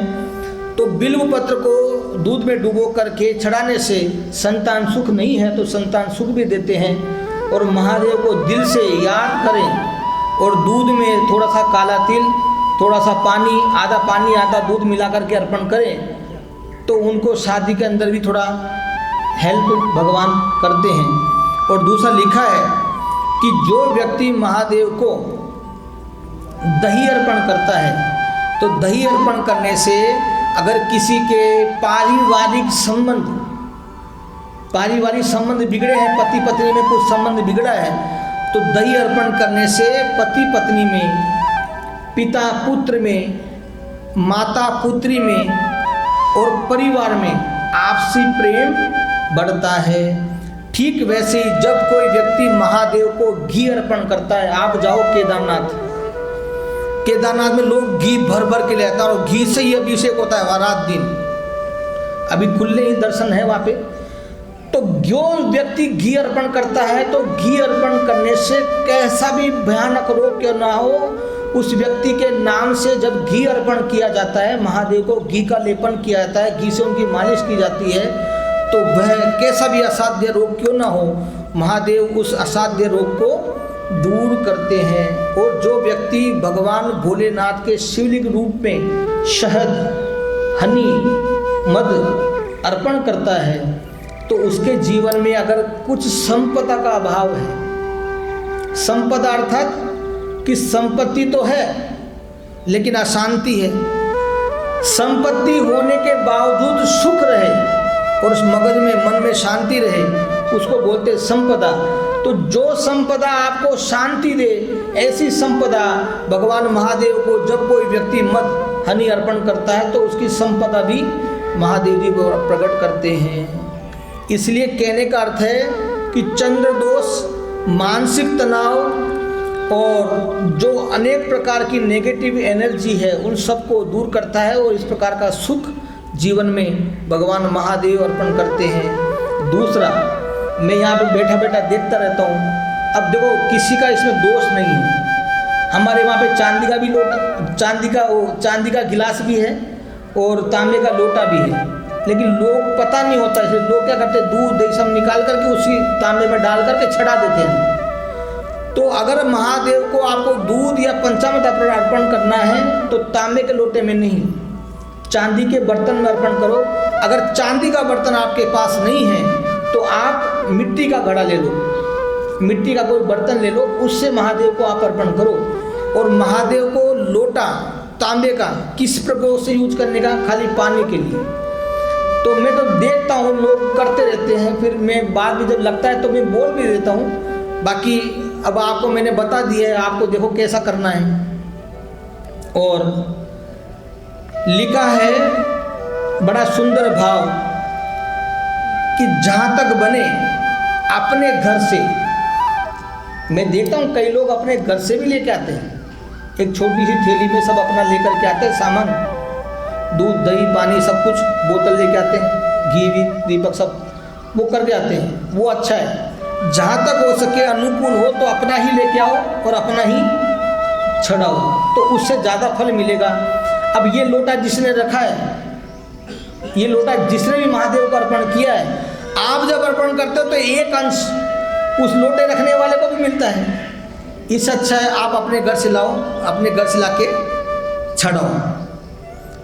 तो बिल्व पत्र को दूध में डुबो करके चढ़ाने से संतान सुख नहीं है तो संतान सुख भी देते हैं। और महादेव को दिल से याद करें और दूध में थोड़ा सा काला तिल, थोड़ा सा पानी, आधा पानी आधा दूध मिला करके अर्पण करें तो उनको शादी के अंदर भी थोड़ा हेल्प भगवान करते हैं। और दूसरा लिखा है कि जो व्यक्ति महादेव को दही अर्पण करता है तो दही अर्पण करने से अगर किसी के पारिवारिक संबंध बिगड़े हैं, पति पत्नी में कुछ संबंध बिगड़ा है, तो दही अर्पण करने से पति पत्नी में, पिता पुत्र में, माता पुत्री में और परिवार में आपसी प्रेम बढ़ता है। ठीक वैसे ही जब कोई व्यक्ति महादेव को घी अर्पण करता है, आप जाओ केदारनाथ में लोग घी भर भर के ले आते हैं और घी से ही अभिषेक होता है रात दिन। अभी खुले ही दर्शन है वहाँ पे। तो जो व्यक्ति घी अर्पण करता है तो घी अर्पण करने से कैसा भी भयानक रोग क्यों ना हो, उस व्यक्ति के नाम से जब घी अर्पण किया जाता है, महादेव को घी का लेपन किया जाता है, घी से उनकी मालिश की जाती है, तो वह कैसा भी असाध्य रोग क्यों ना हो, महादेव उस असाध्य रोग को दूर करते हैं। और जो व्यक्ति भगवान भोलेनाथ के शिवलिंग रूप में शहद, हनी, मध अर्पण करता है तो उसके जीवन में अगर कुछ संपदा का अभाव है, संपदा अर्थात कि संपत्ति तो है लेकिन अशांति है, संपत्ति होने के बावजूद सुख रहे और उस मगज में, मन में शांति रहे, उसको बोलते संपदा। तो जो संपदा आपको शांति दे, ऐसी संपदा भगवान महादेव को जब कोई व्यक्ति मद हनी अर्पण करता है तो उसकी संपदा भी महादेव जी प्रकट करते हैं। इसलिए कहने का अर्थ है कि चंद्र दोष, मानसिक तनाव और जो अनेक प्रकार की नेगेटिव एनर्जी है उन सबको दूर करता है और इस प्रकार का सुख जीवन में भगवान महादेव अर्पण करते हैं। दूसरा, मैं यहाँ पे बैठा बैठा देखता रहता हूँ, अब देखो किसी का इसमें दोष नहीं है। हमारे वहाँ पे चांदी का भी लोटा, चांदी का गिलास भी है और तांबे का लोटा भी है, लेकिन लोग पता नहीं होता, इसलिए लोग क्या करते हैं, दूध दही सब निकाल करके उसी तांबे में डाल करके छड़ा देते हैं। तो अगर महादेव को आपको दूध या पंचामृत अर्पण करना है तो तांबे के लोटे में नहीं, चांदी के बर्तन में अर्पण करो। अगर चांदी का बर्तन आपके पास नहीं है तो आप मिट्टी का घड़ा ले लो, मिट्टी का कोई बर्तन ले लो, उससे महादेव को आप अर्पण करो। और महादेव को लोटा तांबे का किस प्रकार से यूज करने का, खाली पानी के लिए। तो मैं तो देखता हूँ लोग करते रहते हैं, फिर मैं बाद में जब लगता है तो मैं बोल भी देता हूँ। बाकी अब आपको मैंने बता दिया है, आपको देखो कैसा करना है। और लिखा है बड़ा सुंदर भाव कि जहाँ तक बने अपने घर से, मैं देखता हूँ कई लोग अपने घर से भी लेके आते हैं, एक छोटी सी थैली में सब अपना लेकर के आते हैं सामान, दूध दही पानी सब कुछ, बोतल लेके आते हैं, घी भी दीपक सब वो करके आते हैं, वो अच्छा है। जहाँ तक हो सके अनुकूल हो तो अपना ही लेके आओ और अपना ही चढ़ाओ, तो उससे ज़्यादा फल मिलेगा। अब ये लोटा जिसने रखा है, ये लोटा जिसने भी महादेव को अर्पण किया है, आप जब अर्पण करते हो तो एक अंश उस लोटे रखने वाले को भी मिलता है। इससे अच्छा है आप अपने घर से लाओ, अपने घर से लाके चढ़ाओ।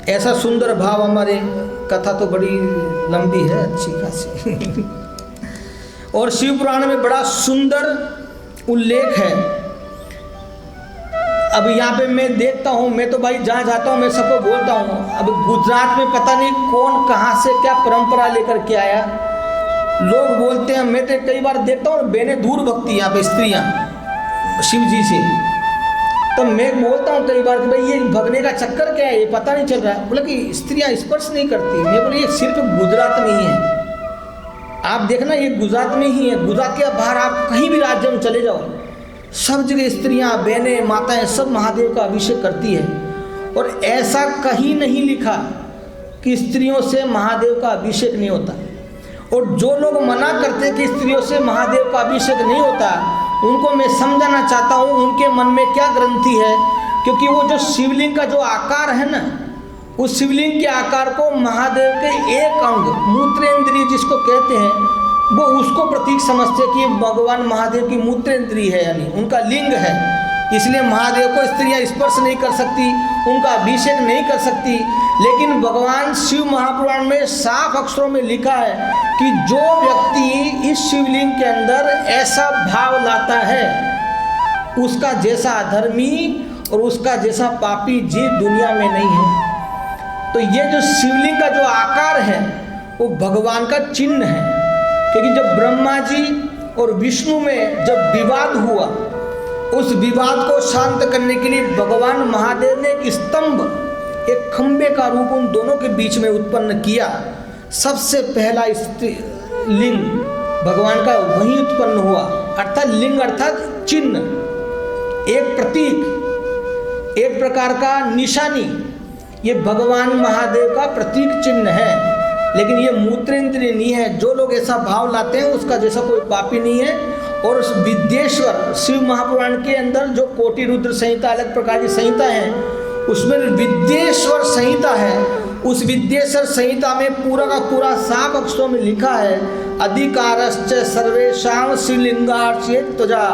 ऐसा सुंदर भाव हमारे, कथा तो बड़ी लंबी है अच्छी खासी और शिव पुराण में बड़ा सुंदर उल्लेख है। अब यहाँ पे मैं देखता हूँ, मैं तो भाई जहाँ जाता हूँ मैं सबको बोलता हूँ। अब गुजरात में पता नहीं कौन कहाँ से क्या परंपरा लेकर के आया, लोग बोलते हैं, मैं तो कई बार देखता हूँ बेने दूर भक्ति यहाँ पे स्त्रियाँ शिव जी से, तो मैं बोलता हूँ कई बार कि भाई ये भगने का चक्कर क्या है, ये पता नहीं चल रहा है। बोले कि स्त्रियाँ स्पर्श नहीं करती। मैं बोले ये सिर्फ गुजरात में ही है, आप देखना ये गुजरात में ही है, गुजरात के बाहर आप कहीं भी राज्य में चले जाओ, सब जगह स्त्रियाँ बहनें माताएं सब महादेव का अभिषेक करती है। और ऐसा कहीं नहीं लिखा कि स्त्रियों से महादेव का अभिषेक नहीं होता। और जो लोग मना करते हैं कि स्त्रियों से महादेव का अभिषेक नहीं होता, उनको मैं समझाना चाहता हूँ उनके मन में क्या ग्रंथि है। क्योंकि वो जो शिवलिंग का जो आकार है ना, उस शिवलिंग के आकार को महादेव के एक अंग मूत्रेंद्रिय जिसको कहते हैं, वो उसको प्रतीक समझते कि भगवान महादेव की मूत्रेंद्रिय है, यानी उनका लिंग है। इसलिए महादेव को स्त्रियां स्पर्श नहीं कर सकती, उनका अभिषेक नहीं कर सकती। लेकिन भगवान शिव महापुराण में साफ अक्षरों में लिखा है कि जो व्यक्ति इस शिवलिंग के अंदर ऐसा भाव लाता है, उसका जैसा अधर्मी और उसका जैसा पापी जीव दुनिया में नहीं है। तो ये जो शिवलिंग का जो आकार है वो भगवान का चिन्ह है। क्योंकि जब ब्रह्मा जी और विष्णु में जब विवाद हुआ, उस विवाद को शांत करने के लिए भगवान महादेव ने एक स्तंभ, एक खंबे का रूप उन दोनों के बीच में उत्पन्न किया। सबसे पहला लिंग भगवान का वहीं उत्पन्न हुआ, अर्थात लिंग अर्थात चिन्ह, एक प्रतीक, एक प्रकार का निशानी, ये भगवान महादेव का प्रतीक चिन्ह है। लेकिन ये मूत्रेंद्रिय नहीं है। जो लोग ऐसा भाव लाते हैं उसका जैसा कोई पापी नहीं है। और उस विद्येश्वर शिव महापुराण के अंदर जो कोटि रुद्र संहिता अलग प्रकार की संहिता है, उसमें विद्येश्वर संहिता है। उस विद्येश्वर संहिता में पूरा का पूरा साफ अक्षरों में लिखा है, अधिकारश्च सर्वेषां शिवलिंगार्चयेत् त्वजा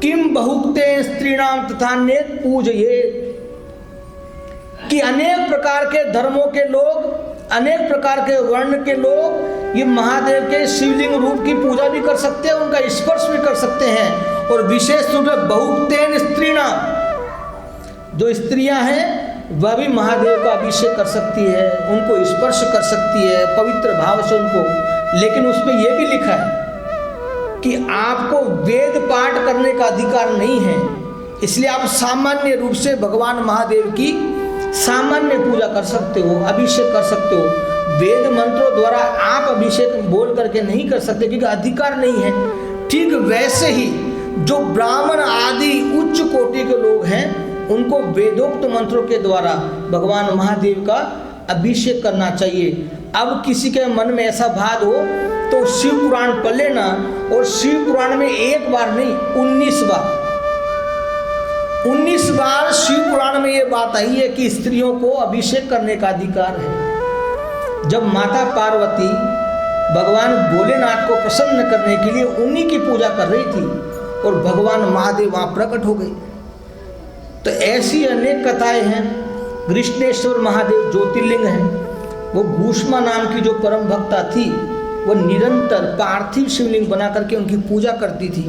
किम बहुक्ते स्त्रीणाम तथान्येत पूजयेत्। कि अनेक प्रकार के धर्मों के लोग, अनेक प्रकार के वर्ण के लोग ये महादेव के शिवलिंग रूप की पूजा भी कर सकते हैं, उनका स्पर्श भी कर सकते हैं। और विशेष रूप से बहुक्तेन स्त्रीणाम, जो स्त्रियां हैं वह भी महादेव का अभिषेक कर सकती है, उनको स्पर्श कर सकती है पवित्र भाव से उनको। लेकिन उसमें यह भी लिखा है कि आपको वेद पाठ करने का अधिकार नहीं है। इसलिए आप सामान्य रूप से भगवान महादेव की सामान्य पूजा कर सकते हो, अभिषेक कर सकते हो। वेद मंत्रों द्वारा आप अभिषेक बोल करके नहीं कर सकते क्योंकि अधिकार नहीं है। ठीक वैसे ही जो ब्राह्मण आदि उच्च कोटि के लोग हैं, उनको वेदोक्त मंत्रों के द्वारा भगवान महादेव का अभिषेक करना चाहिए। अब किसी के मन में ऐसा भाव हो तो शिव पुराण पढ़ लेना, और शिव पुराण में एक बार नहीं 19 बार शिव पुराण में ये बात आई है कि स्त्रियों को अभिषेक करने का अधिकार है। जब माता पार्वती भगवान भोलेनाथ को प्रसन्न करने के लिए उन्हीं की पूजा कर रही थी और भगवान महादेव वहाँ प्रकट हो गए। तो ऐसी अनेक कथाएं हैं। कृष्णेश्वर महादेव ज्योतिर्लिंग है। वो भूष्मा नाम की जो परम भक्ता थी, वो निरंतर पार्थिव शिवलिंग बना करके उनकी पूजा करती थी।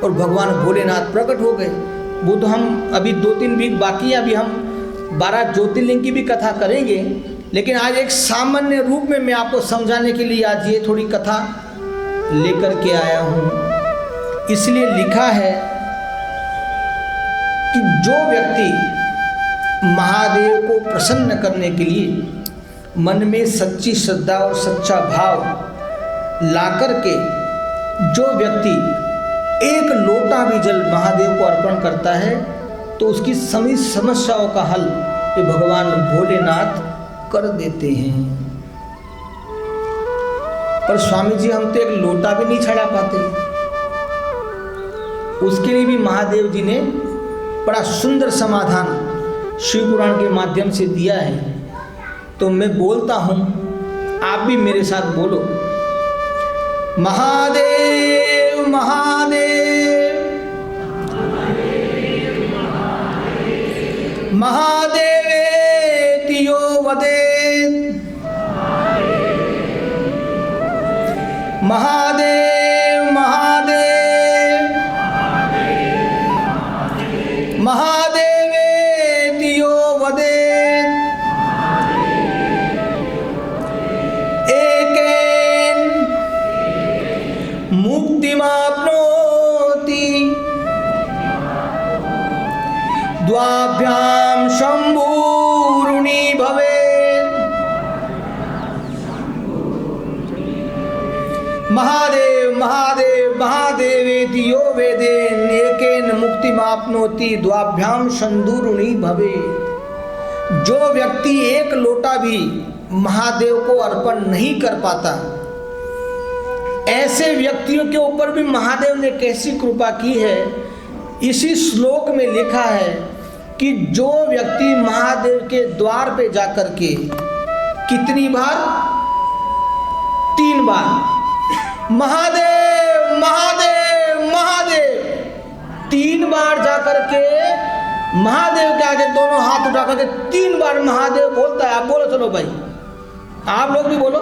और भगवान भोलेनाथ प्रकट हो गए। वो तो हम अभी 2-3 वीक बाकी है, अभी हम 12 ज्योतिर्लिंग की भी कथा करेंगे, लेकिन आज एक सामान्य रूप में मैं आपको समझाने के लिए आज ये थोड़ी कथा लेकर के आया हूँ। इसलिए लिखा है कि जो व्यक्ति महादेव को प्रसन्न करने के लिए मन में सच्ची श्रद्धा और सच्चा भाव ला करके जो व्यक्ति एक लोटा भी जल महादेव को अर्पण करता है तो उसकी सभी समस्याओं का हल ये भगवान भोलेनाथ कर देते हैं। पर स्वामी जी हम तो एक लोटा भी नहीं चढ़ा पाते, उसके लिए भी महादेव जी ने बड़ा सुंदर समाधान शिव पुराण के माध्यम से दिया है। तो मैं बोलता हूं, आप भी मेरे साथ बोलो, महादेव महादेव महादेवेति यो वदेत्, महादेव महादेव महादेवेति यो वदेत्, एकेन मुक्तिमाप्नोति द्वाभ्यां शम्भूरुणी भवेत्। महादेव महादेव महादेवेति यो वेदेन एकेन मुक्तिमाप्नोति द्वाभ्यां शम्भूरुणी भवेत्। जो व्यक्ति एक लोटा भी महादेव को अर्पण नहीं कर पाता, ऐसे व्यक्तियों के ऊपर भी महादेव ने कैसी कृपा की है। इसी श्लोक में लिखा है कि जो व्यक्ति महादेव के द्वार पे जाकर के कितनी बार, 3 बार महादेव महादेव महादेव 3 बार जाकर के महादेव के आगे दोनों हाथ उठा करके 3 बार महादेव बोलता है। आप बोलो, चलो भाई, आप लोग भी बोलो।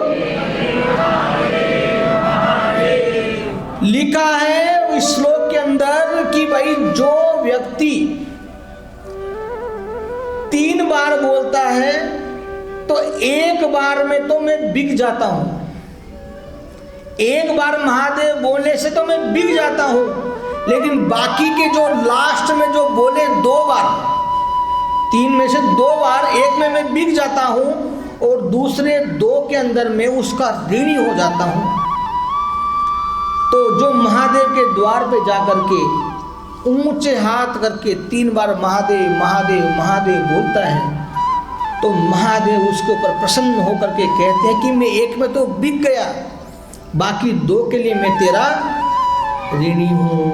लिखा है इस श्लोक के अंदर कि भाई जो व्यक्ति 3 बार बोलता है तो एक बार में तो मैं बिक जाता हूं, एक बार महादेव बोलने से तो मैं बिक जाता हूं, लेकिन बाकी के जो लास्ट में जो बोले 2 बार, 3 में से 2 बार, एक में मैं बिक जाता हूं और दूसरे 2 के अंदर मैं उसका ऋणी हो जाता हूं। तो जो महादेव के द्वार पे जाकर के ऊंचे हाथ करके 3 बार महादेव महादेव महादेव बोलता है तो महादेव उसके ऊपर प्रसन्न होकर के कहते हैं कि मैं एक में तो बिक गया, बाकी 2 के लिए मैं तेरा ऋणी हूं।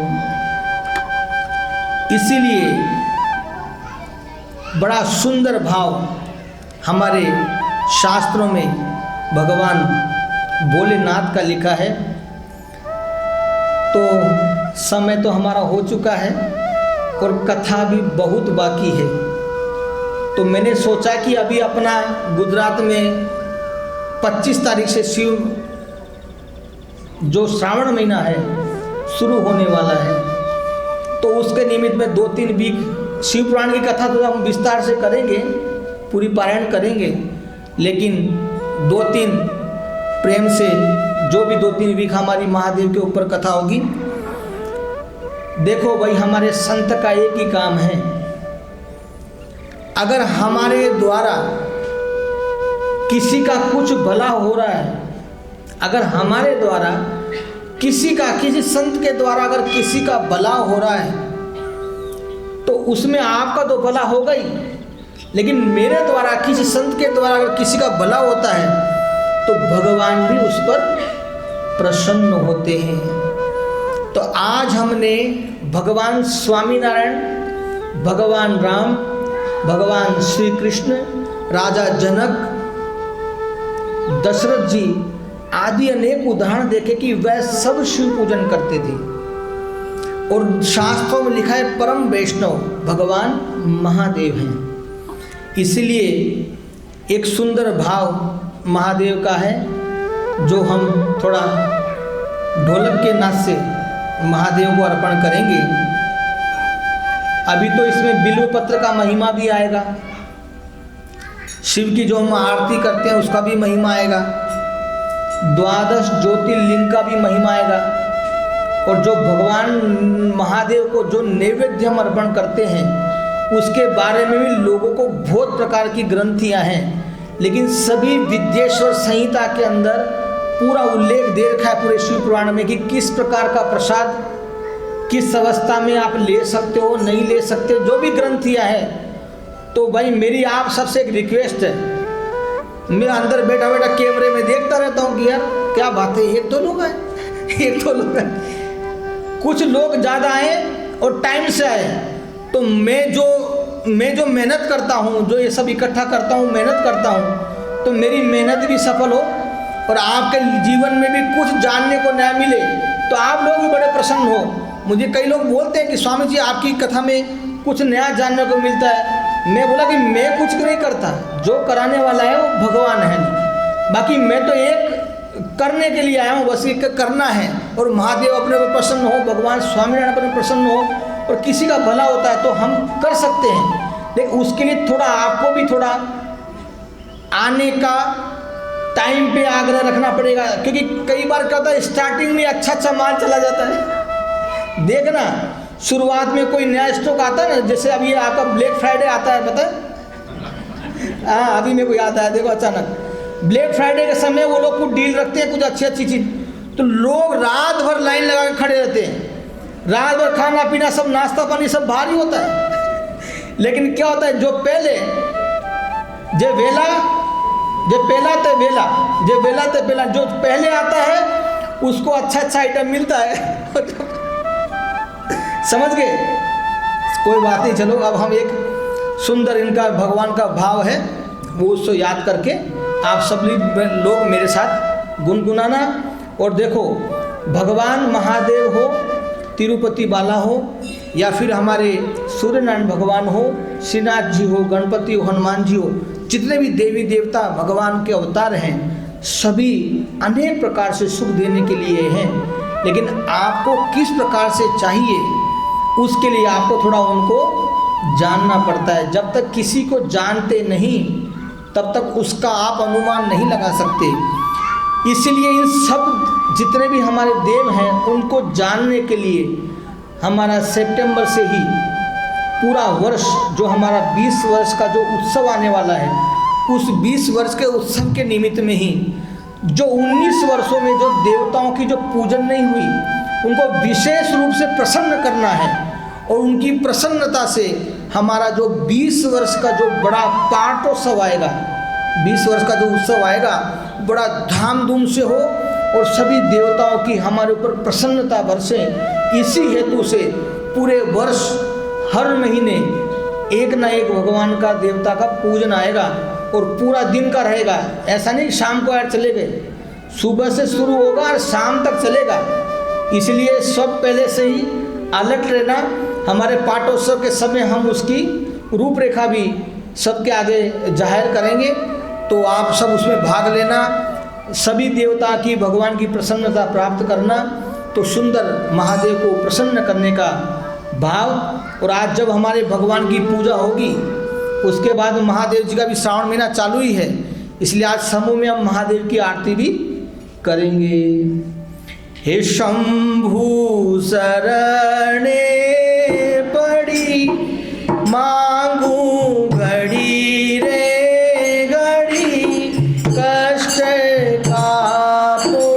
इसीलिए बड़ा सुंदर भाव हमारे शास्त्रों में भगवान भोलेनाथ का लिखा है। तो समय तो हमारा हो चुका है और कथा भी बहुत बाकी है, तो मैंने सोचा कि अभी अपना गुजरात में 25 तारीख से शिव जो श्रावण महीना है शुरू होने वाला है, तो उसके निमित्त में 2-3 वीक शिव पुराण की कथा तो हम विस्तार से करेंगे, पूरी पारायण करेंगे, लेकिन 2-3 प्रेम से जो भी 2-3 वीक हमारी महादेव के ऊपर कथा होगी। देखो भाई, हमारे संत का एक ही काम है, अगर हमारे द्वारा किसी का कुछ भला हो रहा है, अगर हमारे द्वारा किसी संत के द्वारा अगर किसी का भला हो रहा है तो उसमें आपका तो भला होगा ही, लेकिन मेरे द्वारा किसी संत के द्वारा अगर किसी का भला होता है तो भगवान भी उस पर प्रसन्न होते हैं। तो आज हमने भगवान स्वामीनारायण, भगवान राम, भगवान श्री कृष्ण, राजा जनक, दशरथ जी आदि अनेक उदाहरण देखे कि वह सब शिव पूजन करते थे। और शास्त्रों में लिखा है परम वैष्णव भगवान महादेव हैं। इसलिए एक सुंदर भाव महादेव का है जो हम थोड़ा ढोलक के नाद से महादेव को अर्पण करेंगे। अभी तो इसमें बिल्व पत्र का महिमा भी आएगा, शिव की जो हम आरती करते हैं उसका भी महिमा आएगा, 12 ज्योतिर्लिंग का भी महिमा आएगा, और जो भगवान महादेव को जो नैवेद्य हम अर्पण करते हैं उसके बारे में भी लोगों को बहुत प्रकार की ग्रंथियां हैं, लेकिन सभी विद्येश्वर संहिता के अंदर पूरा उल्लेख दे रखा है पूरे शिव पुराण में कि किस प्रकार का प्रसाद किस अवस्था में आप ले सकते हो, नहीं ले सकते, जो भी ग्रंथियां हैं। तो भाई मेरी आप सबसे एक रिक्वेस्ट है, मैं अंदर बैठा बैठा कैमरे में देखता रहता हूँ कि यार क्या बात है, एक तो लोग हैं, एक तो लोग हैं, कुछ लोग ज़्यादा आए और टाइम से आए, तो मैं जो मेहनत करता हूँ, जो ये सब इकट्ठा करता हूँ, मेहनत करता हूँ, तो मेरी मेहनत भी सफल हो और आपके जीवन में भी कुछ जानने को नया मिले, तो आप लोग भी बड़े प्रसन्न हो। मुझे कई लोग बोलते हैं कि स्वामी जी आपकी कथा में कुछ नया जानने को मिलता है। मैं बोला कि मैं कुछ नहीं करता, जो कराने वाला है वो भगवान है, बाकी मैं तो एक करने के लिए आया हूँ, बस एक करना है, और महादेव अपने पर प्रसन्न हो, भगवान स्वामीनारायण अपने प्रसन्न हो, और किसी का भला होता है तो हम कर सकते हैं। लेकिन उसके लिए थोड़ा आपको भी थोड़ा आने का टाइम पे आग्रह रखना पड़ेगा, क्योंकि कई बार क्या होता है स्टार्टिंग में अच्छा माल चला जाता है। देखना शुरुआत में कोई नया स्टॉक आता है ना, जैसे अभी आपका ब्लैक फ्राइडे आता है, पता है? हाँ, अभी मेरे को याद आया, देखो अचानक ब्लैक फ्राइडे के समय वो लोग कुछ डील रखते हैं, कुछ अच्छी चीज़, तो लोग रात भर लाइन लगा के खड़े रहते हैं, रात भर खाना पीना सब नाश्ता पानी सब बाहर ही होता है। लेकिन क्या होता है, जो पहले जे वेला जे पहला ते वेला जे वेला ते पहला, जो पहले आता है उसको अच्छा आइटम मिलता है। समझ गए? कोई बात नहीं, चलो अब हम एक सुंदर इनका भगवान का भाव है वो उसको याद करके आप सब लोग मेरे साथ गुनगुनाना। और देखो भगवान महादेव हो, तिरुपति बाला हो, या फिर हमारे सूर्यनारायण भगवान हो, श्रीनाथ जी हो, गणपति हो, हनुमान जी हो, जितने भी देवी देवता भगवान के अवतार हैं सभी अनेक प्रकार से सुख देने के लिए हैं, लेकिन आपको किस प्रकार से चाहिए उसके लिए आपको थोड़ा उनको जानना पड़ता है। जब तक किसी को जानते नहीं तब तक उसका आप अनुमान नहीं लगा सकते। इसीलिए इन सब जितने भी हमारे देव हैं उनको जानने के लिए हमारा सितंबर से ही पूरा वर्ष जो हमारा 20 वर्ष का जो उत्सव आने वाला है, उस 20 वर्ष के उत्सव के निमित्त में ही जो 19 वर्षों में जो देवताओं की जो पूजन नहीं हुई उनको विशेष रूप से प्रसन्न करना है, और उनकी प्रसन्नता से हमारा जो 20 वर्ष का जो बड़ा पाठोत्सव आएगा, 20 वर्ष का जो उत्सव आएगा बड़ा धामधूम से हो और सभी देवताओं की हमारे ऊपर प्रसन्नता बरसे। इसी हेतु से पूरे वर्ष हर महीने एक ना एक भगवान का देवता का पूजन आएगा और पूरा दिन का रहेगा। ऐसा नहीं शाम को यार चले गए, सुबह से शुरू होगा और शाम तक चलेगा। इसलिए सब पहले से ही अलर्ट रहना। हमारे पाठोत्सव के समय हम उसकी रूपरेखा भी सबके आगे जाहिर करेंगे, तो आप सब उसमें भाग लेना, सभी देवता की भगवान की प्रसन्नता प्राप्त करना, तो सुंदर महादेव को प्रसन्न करने का भाव। और आज जब हमारे भगवान की पूजा होगी उसके बाद महादेव जी का भी श्रावण महीना चालू ही है, इसलिए आज समूह में हम महादेव की आरती भी करेंगे। हे शंभु शरणे पड़ी मांगू घड़ी रे घड़ी कष्ट कापो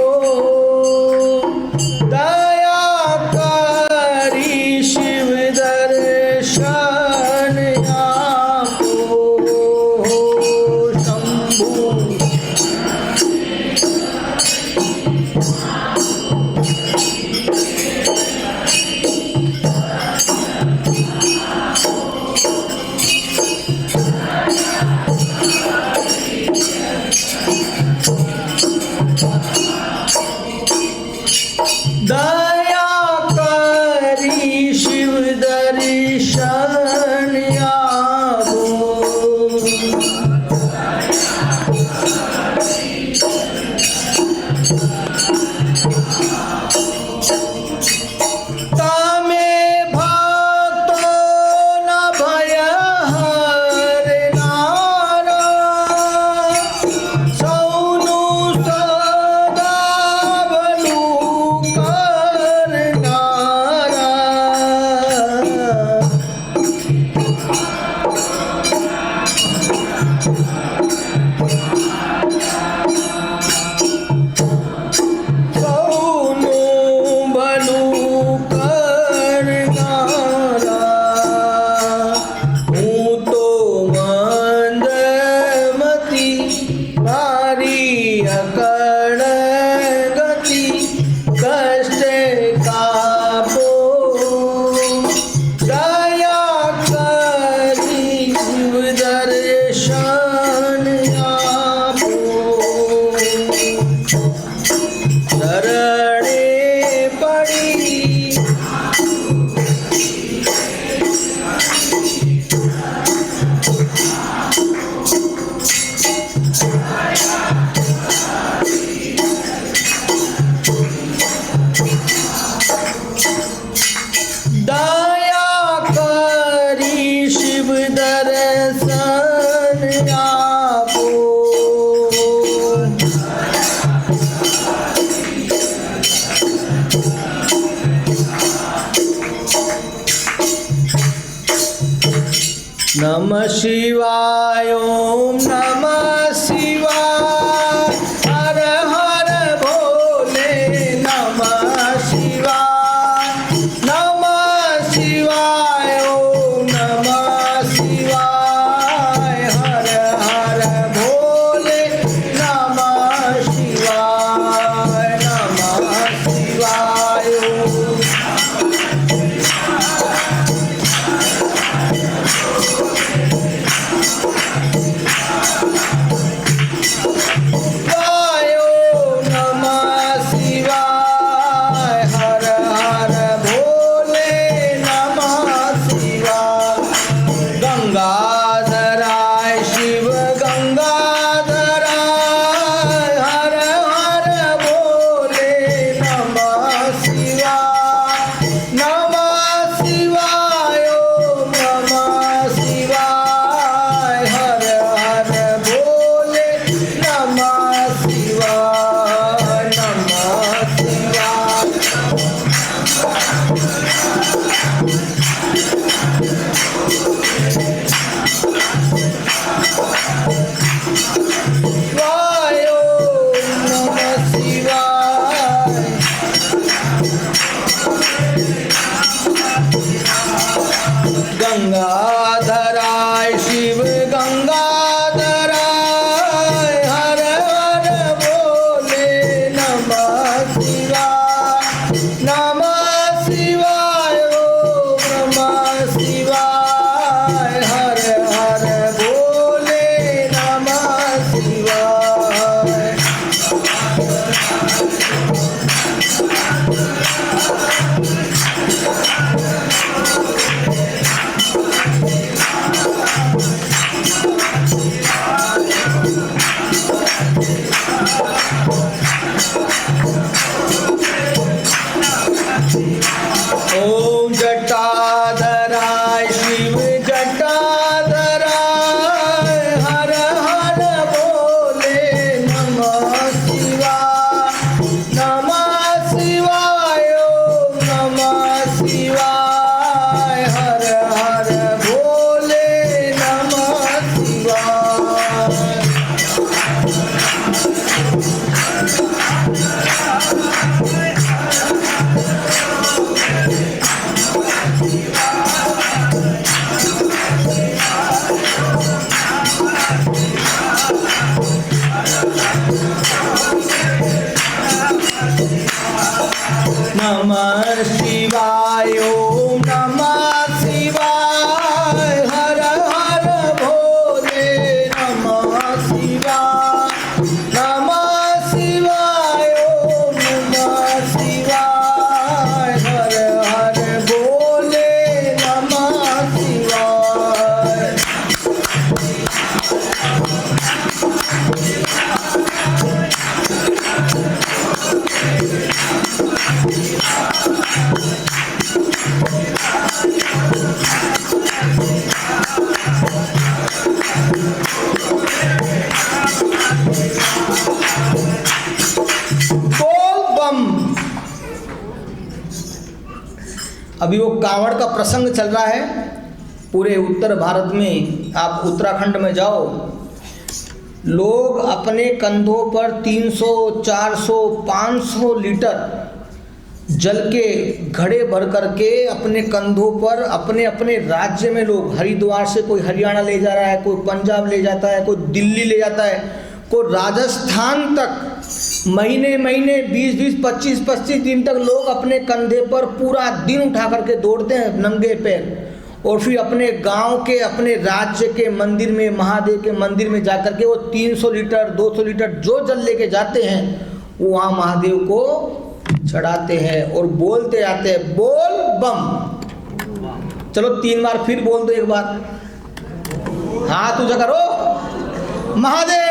दया करी शिव दर्शन आपो शंभु। दया करी शिव दर्शन आवो। नमः शिवाय ओम नमः शिवाय हर हर भोले नमः शिवाय ओम नमः शिवाय हर हर भोले नमः शिवाय ओम। गंगाधराय शिव गंगाधराय हर हर भोले नमः शिवाय ओम नमः शिवाय हर हर भोले नमः शिवाय गंगाधराय शिव गंगाधराय हर हर भोले नमः शिवाय ओम नमः शिवाय हर हर भोले नमः शिवाय। ओम जटाधराय शिव जटाधराय हर हर भोले नमः शिवाय ओम नमः शिवाय हर हर भोले नमः शिवाय। नमः शिवाय ओम नमः शिवाय हर हर भोले नमः शिवाय ओम नमः शिवाय हर हर भोले नमः शिवाय। अभी वो कांवड़ का प्रसंग चल रहा है पूरे उत्तर भारत में। आप उत्तराखंड में जाओ, लोग अपने कंधों पर 300, 400, 500 लीटर जल के घड़े भर करके अपने कंधों पर अपने अपने राज्य में लोग, हरिद्वार से कोई हरियाणा ले जा रहा है, कोई पंजाब ले जाता है, कोई दिल्ली ले जाता है, कोई राजस्थान तक महीने 20-20, 25-25 दिन तक लोग अपने कंधे पर पूरा दिन उठा करके दौड़ते हैं नंगे पैर। और फिर अपने गांव के, अपने राज्य के मंदिर में, महादेव के मंदिर में जाकर के वो 300 लीटर 200 लीटर जो जल लेके जाते हैं वो वहाँ महादेव को चढ़ाते हैं और बोलते आते हैं बोल बम। चलो 3 बार फिर बोल दो, एक बार हाथ ऊंचा करो, महादेव।